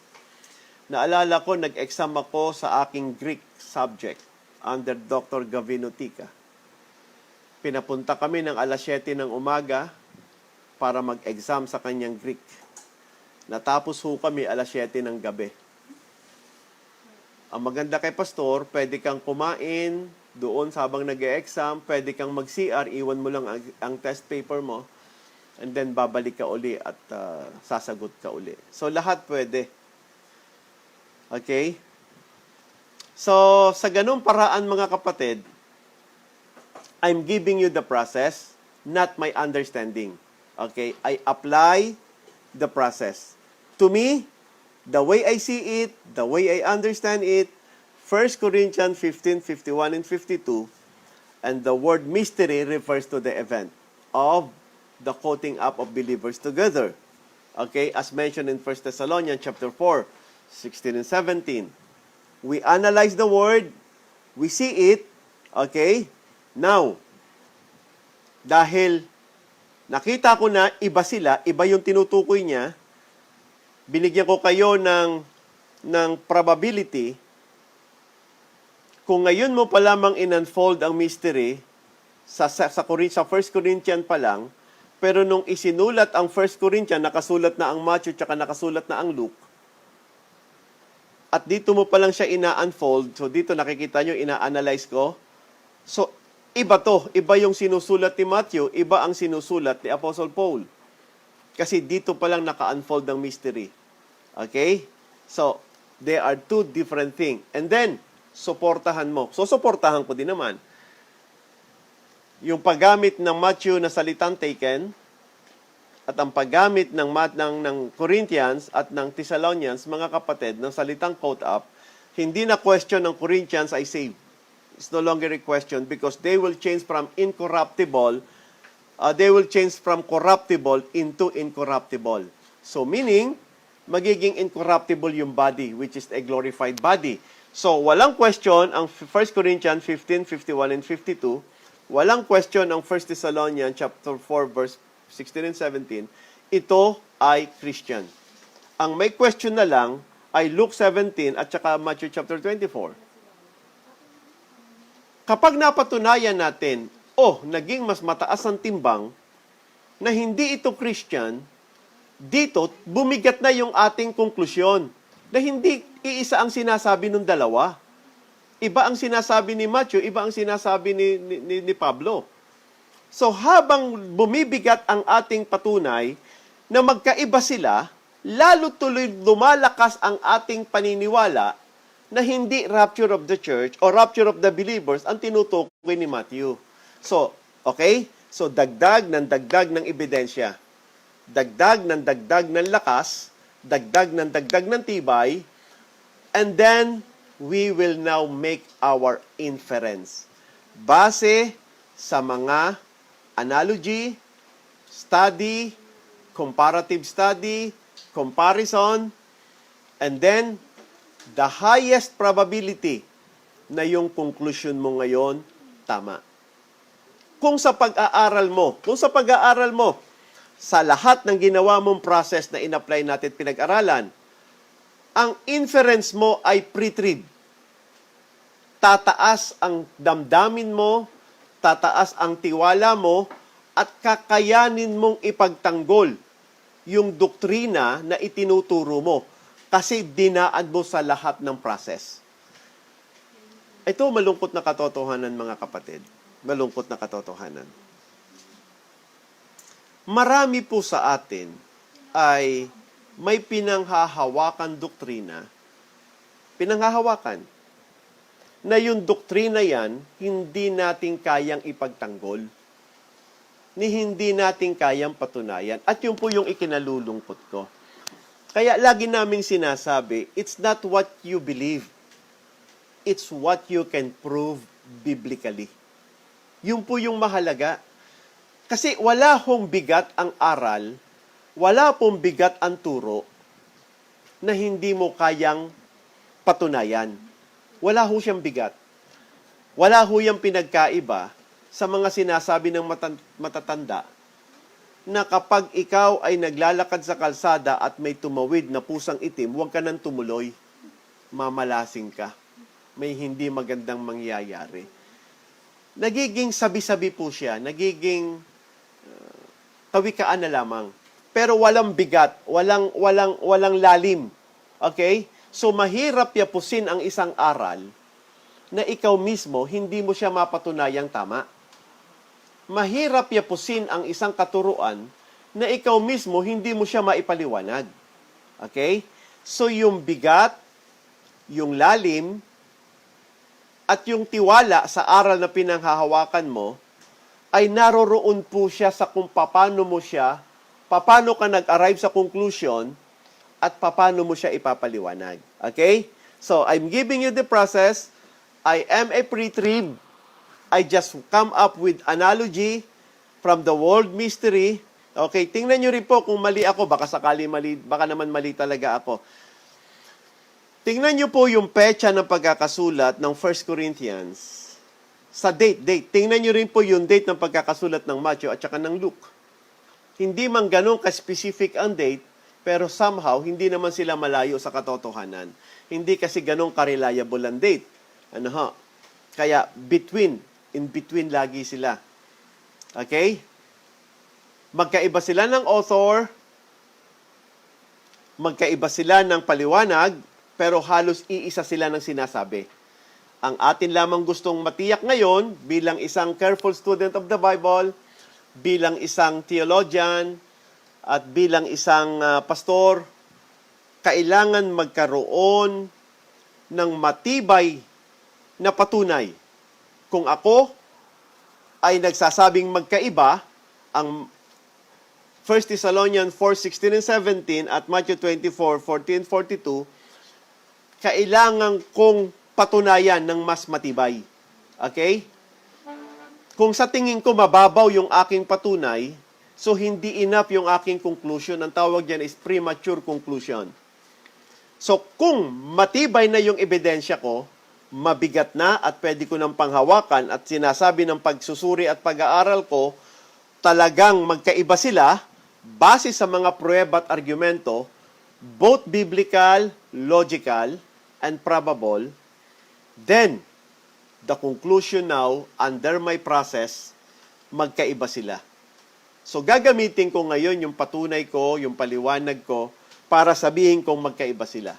Naalala ko, nag-exam ako sa aking Greek subject under Dr. Gavino Tica. Pinapunta kami ng alas 7 ng umaga para mag-exam sa kanyang Greek. Natapos ho kami alas 7 ng gabi. Ang maganda kay pastor, pwede kang kumain doon habang nag-e-exam, pwede kang mag-CR, iwan mo lang ang test paper mo, and then babalik ka uli at sasagot ka uli. So, lahat pwede. Okay? So, sa ganung paraan mga kapatid, I'm giving you the process, not my understanding. Okay? I apply the process. To me, the way I see it, the way I understand it, 1 Corinthians 15, 51, and 52, and the word mystery refers to the event of the coating up of believers together. Okay, as mentioned in 1 Thessalonians chapter 4, 16 and 17. We analyze the word, we see it, okay? Now, dahil nakita ko na iba sila, iba yung tinutukoy niya, binigyan ko kayo ng probability. Kung ngayon mo pa lamang in-unfold ang mystery sa 1 Corinthians pa lang, pero nung isinulat ang 1 Corinthians, nakasulat na ang Matthew tsaka nakasulat na ang Luke, at dito mo pa lang siya ina-unfold, so dito nakikita nyo, ina-analyze ko. So, iba to. Iba yung sinusulat ni Matthew, iba ang sinusulat ni Apostle Paul. Kasi dito pa lang naka-unfold ang mystery. Okay? So, they are two different things. And then, suportahan mo. So, suportahan ko din naman. Yung paggamit ng Matthew na salitang taken, at ang paggamit ng Corinthians at ng Thessalonians, mga kapatid, ng salitang caught up, hindi na question ng Corinthians ay saved. It's no longer a question because they will change from corruptible into incorruptible. So, meaning, magiging incorruptible yung body, which is a glorified body. So, walang question ang 1 Corinthians 15, 51, and 52. Walang question ang 1 Thessalonians chapter 4, verse 16 and 17. Ito ay Christian. Ang may question na lang ay Luke 17 at saka Matthew chapter 24. Kapag napatunayan natin, naging mas mataas ang timbang na hindi ito Christian, dito, bumigat na yung ating konklusyon na hindi iisa ang sinasabi ng dalawa. Iba ang sinasabi ni Matthew, iba ang sinasabi ni Pablo. So habang bumibigat ang ating patunay na magkaiba sila, lalo tuloy lumalakas ang ating paniniwala na hindi rapture of the church or rapture of the believers ang tinutukoy ni Matthew. So, okay? So dagdag ng ebidensya. Dagdag ng lakas, dagdag ng tibay, and then we will now make our inference. Base sa mga analogy, study, comparative study, comparison, and then the highest probability na yung conclusion mo ngayon tama. Kung sa pag-aaral mo, sa lahat ng ginawa mong process na in-apply natin at pinag-aralan, ang inference mo ay pre-trib. Tataas ang damdamin mo, tataas ang tiwala mo, at kakayanin mong ipagtanggol yung doktrina na itinuturo mo kasi dinaan mo sa lahat ng process. Ito malungkot na katotohanan, mga kapatid. Malungkot na katotohanan. Marami po sa atin ay may pinanghahawakan doktrina, na yung doktrina yan, hindi natin kayang ipagtanggol. ni hindi natin kayang patunayan. At yun po yung ikinalulungkot ko. Kaya lagi namin sinasabi, it's not what you believe. It's what you can prove biblically. Yun po yung mahalaga. Kasi wala hong bigat ang aral, wala pong bigat ang turo na hindi mo kayang patunayan. Wala ho siyang bigat. Wala ho yung pinagkaiba sa mga sinasabi ng matatanda na kapag ikaw ay naglalakad sa kalsada at may tumawid na pusang itim, huwag ka nang tumuloy. Mamalasing ka. May hindi magandang mangyayari. Nagiging sabi-sabi po siya. Nagiging kawikaan na lamang. Pero walang bigat. Walang lalim. Okay? So, mahirap yapusin ang isang aral na ikaw mismo, hindi mo siya mapatunayang tama. Mahirap yapusin ang isang katuruan na ikaw mismo hindi mo siya maipaliwanag. Okay? So yung bigat, yung lalim, at yung tiwala sa aral na pinanghahawakan mo, ay naroroon po siya sa kung paano ka nag-arrive sa conclusion, at paano mo siya ipapaliwanag. Okay? So, I'm giving you the process. I am a pre-trib. I just come up with analogy from the world mystery. Okay, tingnan nyo rin po kung mali ako. Baka sakali mali, baka naman mali talaga ako. Tingnan nyo po yung petsa ng pagkakasulat ng 1 Corinthians. Sa date. Tingnan nyo rin po yung date ng pagkakasulat ng Matthew at saka ng Luke. Hindi man ganun ka-specific ang date, pero somehow, hindi naman sila malayo sa katotohanan. Hindi kasi ganun ka-reliable ang date. Kaya in between lagi sila. Okay? Magkaiba sila ng author, magkaiba sila ng paliwanag, pero halos iisa sila ng sinasabi. Ang atin lamang gustong matiyak ngayon, bilang isang careful student of the Bible, bilang isang theologian, at bilang isang pastor, kailangan magkaroon ng matibay na patunay. Kung ako ay nagsasabing magkaiba, ang 1 Thessalonians 4:16 and 17 at Matthew 24:14 and 42, kailangan kong patunayan ng mas matibay. Okay? Kung sa tingin ko mababaw yung aking patunay, so hindi enough yung aking conclusion. Ang tawag dyan is premature conclusion. So kung matibay na yung ebidensya ko, mabigat na at pwede ko ng panghawakan at sinasabi ng pagsusuri at pag-aaral ko, talagang magkaiba sila base sa mga pruweba at argumento, both biblical, logical, and probable, then the conclusion now, under my process, magkaiba sila. So gagamitin ko ngayon yung patunay ko, yung paliwanag ko, para sabihin kong magkaiba sila.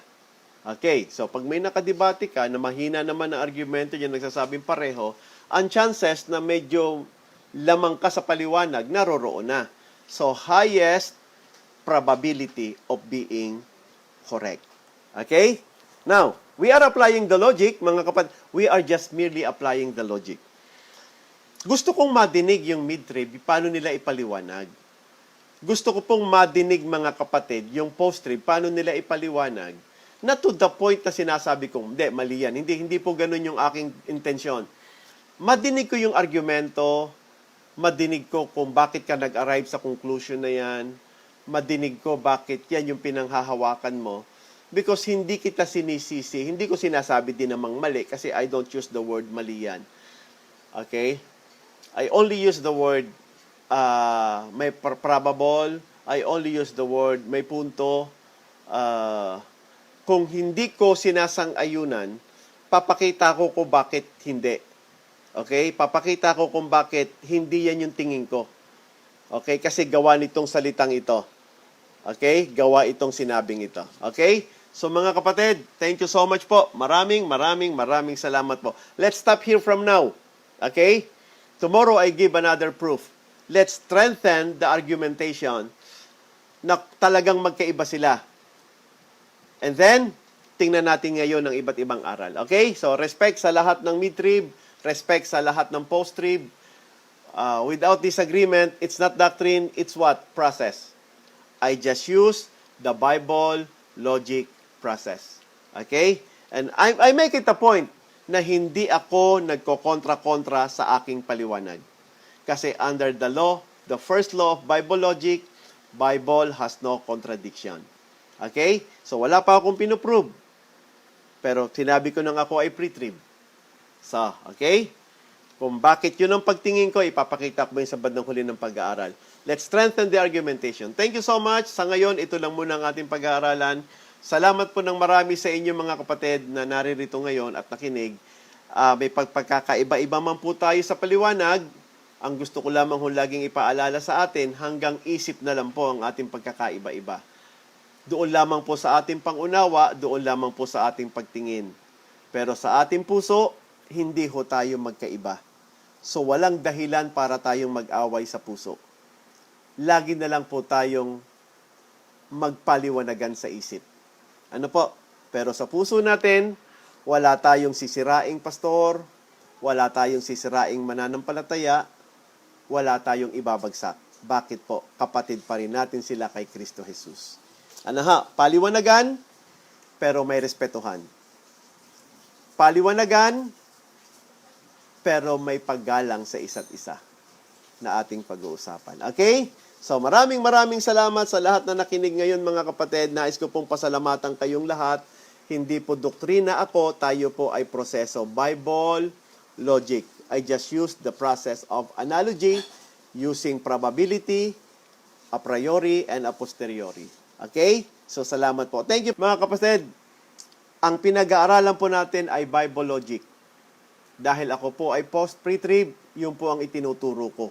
Okay, so pag may nakadebate ka na mahina naman ang argumento niya nagsasabing pareho, ang chances na medyo lamang ka sa paliwanag, naroroon na. So, highest probability of being correct. Okay? Now, we are applying the logic, mga kapatid. We are just merely applying the logic. Gusto kong madinig yung mid-trib, paano nila ipaliwanag. Gusto ko pong madinig, mga kapatid, yung post-trib, paano nila ipaliwanag. Na to the point na sinasabi kong, hindi, mali yan. Hindi po ganun yung aking intensyon. Madinig ko yung argumento, madinig ko kung bakit ka nag-arrive sa conclusion na yan, madinig ko bakit yan yung pinanghahawakan mo. Because hindi kita sinisisi, hindi ko sinasabi din namang mali kasi I don't use the word mali yan. Okay? I only use the word may probable, I only use the word may punto, kung hindi ko sinasang-ayunan, papakita ko kung bakit hindi. Okay? Papakita ko kung bakit hindi yan yung tingin ko. Okay? Kasi gawa nitong salitang ito. Okay? Gawa itong sinabing ito. Okay? So mga kapatid, thank you so much po. Maraming salamat po. Let's stop here from now. Okay? Tomorrow I give another proof. Let's strengthen the argumentation na talagang magkaiba sila. And then, tingnan natin ngayon ng iba't ibang aral. Okay? So, respect sa lahat ng mid-trib, respect sa lahat ng post-trib, Without disagreement, it's not doctrine, it's what? Process. I just use the Bible logic process. Okay? And I make it a point na hindi ako nagko-kontra-kontra sa aking paliwanag. Kasi under the law, the first law of Bible logic, Bible has no contradiction. Okay? So wala pa akong pinuprove. Pero sinabi ko nang ako ay pre-trib. So, okay? Kung bakit yun ang pagtingin ko, ipapakita ko sa bandang huli ng pag-aaral. Let's strengthen the argumentation. Thank you so much. Sa ngayon, ito lang muna ang ating pag-aaralan. Salamat po ng marami sa inyo mga kapatid na naririto ngayon at nakinig. May pagkakaiba-iba man po tayo sa paliwanag. Ang gusto ko lamang laging ipaalala sa atin, hanggang isip na lang po ang ating pagkakaiba-iba. Doon lamang po sa ating pangunawa, doon lamang po sa ating pagtingin. Pero sa ating puso, hindi ho tayo magkaiba. So walang dahilan para tayong mag-away sa puso. Lagi na lang po tayong magpaliwanagan sa isip. Ano po? Pero sa puso natin, wala tayong sisiraing pastor, wala tayong sisiraing mananampalataya, wala tayong ibabagsak. Bakit po? Kapatid pa rin natin sila kay Kristo Jesus. Ano ha? Paliwanagan, pero may respetuhan. Paliwanagan, pero may paggalang sa isa't isa na ating pag-uusapan. Okay? So maraming salamat sa lahat na nakinig ngayon mga kapatid. Nais ko pong pasalamatan kayong lahat. Hindi po doktrina ako, tayo po ay proseso. Bible, logic. I just use the process of analogy using probability, a priori, and a posteriori. Okay? So salamat po. Thank you mga kapatid. Ang pinag-aaralan po natin ay Bible logic. Dahil ako po ay post-pre-trib, yun po ang itinuturo ko.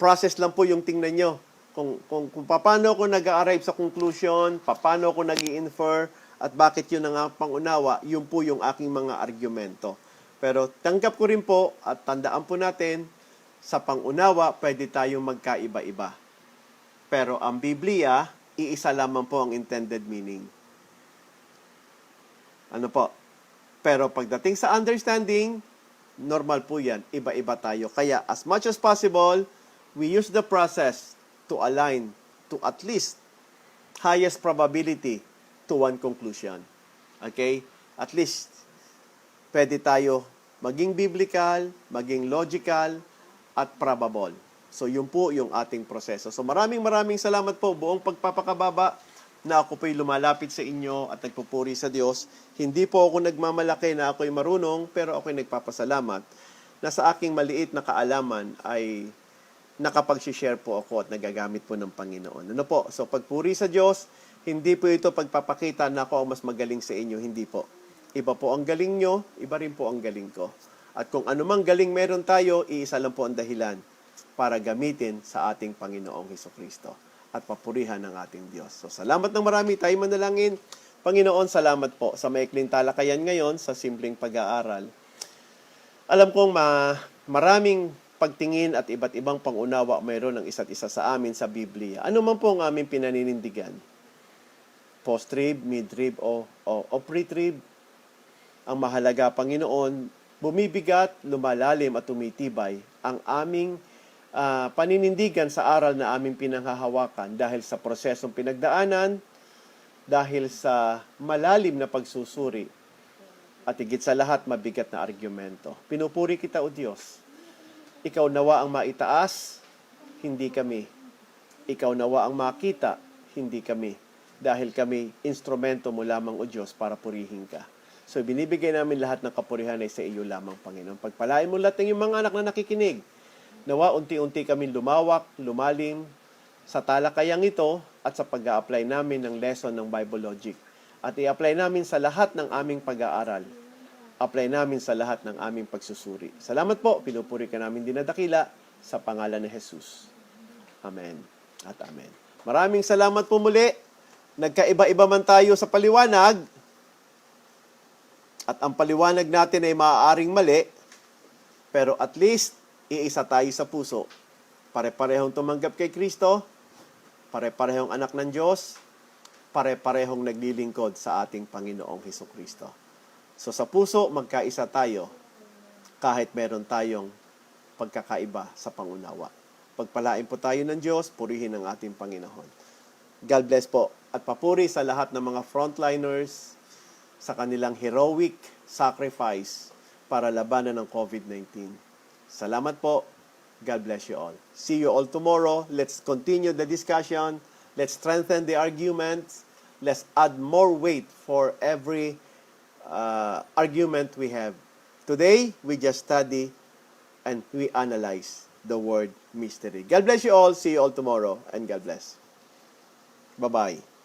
Process lang po yung tingnan nyo. Kung paano ako nag-arrive sa conclusion, paano ako nag-i-infer, at bakit yun ang pangunawa, yun po yung aking mga argumento. Pero tanggap ko rin po, at tandaan po natin, sa pangunawa, pwede tayong magkaiba-iba. Pero ang Biblia, iisa lamang po ang intended meaning. Ano po? Pero pagdating sa understanding, normal po yan. Iba-iba tayo. Kaya as much as possible, we use the process to align to at least highest probability to one conclusion. Okay? At least, pwede tayo maging biblical, maging logical, at probable. So, yun po yung ating proseso. So, maraming salamat po. Buong pagpapakababa na ako po'y lumalapit sa inyo at nagpupuri sa Diyos. Hindi po ako nagmamalaki na ako'y marunong, pero ako'y nagpapasalamat na sa aking maliit na kaalaman ay nakapag-share po ako at nagagamit po ng Panginoon. Ano po? So pagpuri sa Diyos, hindi po ito pagpapakita na ako ang mas magaling sa inyo. Hindi po. Iba po ang galing nyo, iba rin po ang galing ko. At kung anumang galing meron tayo, iisa lang po ang dahilan para gamitin sa ating Panginoong Hesukristo at papurihan ng ating Diyos. So, salamat ng marami. Tayo manalangin. Panginoon, salamat po sa maikling talakayan ngayon sa simpleng pag-aaral. Alam kong maraming pagtingin at iba't ibang pangunawa mayroon ng isa't isa sa amin sa Biblia. Ano man po ang aming pinaninindigan? Post-trib, mid-trib, o pre-trib? Ang mahalaga, Panginoon, bumibigat, lumalalim at tumitibay ang aming paninindigan sa aral na aming pinanghahawakan dahil sa prosesong pinagdaanan, dahil sa malalim na pagsusuri, at higit sa lahat, mabigat na argumento. Pinupuri kita, O Diyos. Ikaw nawa ang maitaas, hindi kami. Ikaw nawa ang makita, hindi kami. Dahil kami, instrumento mo lamang, O Diyos, para purihin ka. So, binibigay namin lahat ng kapurihan ay sa iyo lamang, Panginoon. Pagpalain mo lahat ng iyong mga anak na nakikinig. Nawa, unti-unti kami lumawak, lumalim sa talakayang ito at sa pag-a-apply namin ng lesson ng Bible Logic. At i-apply namin sa lahat ng aming pag-aaral. Apply namin sa lahat ng aming pagsusuri. Salamat po, pinupuri ka namin dinadakila sa pangalan ni Jesus. Amen at amen. Maraming salamat po muli. Nagkaiba-iba man tayo sa paliwanag, at ang paliwanag natin ay maaaring mali, pero at least, iisa tayo sa puso. Pare-parehong tumanggap kay Kristo, pare-parehong anak ng Diyos, pare-parehong naglilingkod sa ating Panginoong Hesukristo. So sa puso, magkaisa tayo, kahit meron tayong pagkakaiba sa pangunawa. Pagpalain po tayo ng Diyos, purihin ang ating Panginoon. God bless po. At papuri sa lahat ng mga frontliners sa kanilang heroic sacrifice para labanan ng COVID-19. Salamat po. God bless you all. See you all tomorrow. Let's continue the discussion. Let's strengthen the arguments. Let's add more weight for every argument we have. Today, we just study and we analyze the word mystery. God bless you all. See you all tomorrow. And God bless. Bye-bye.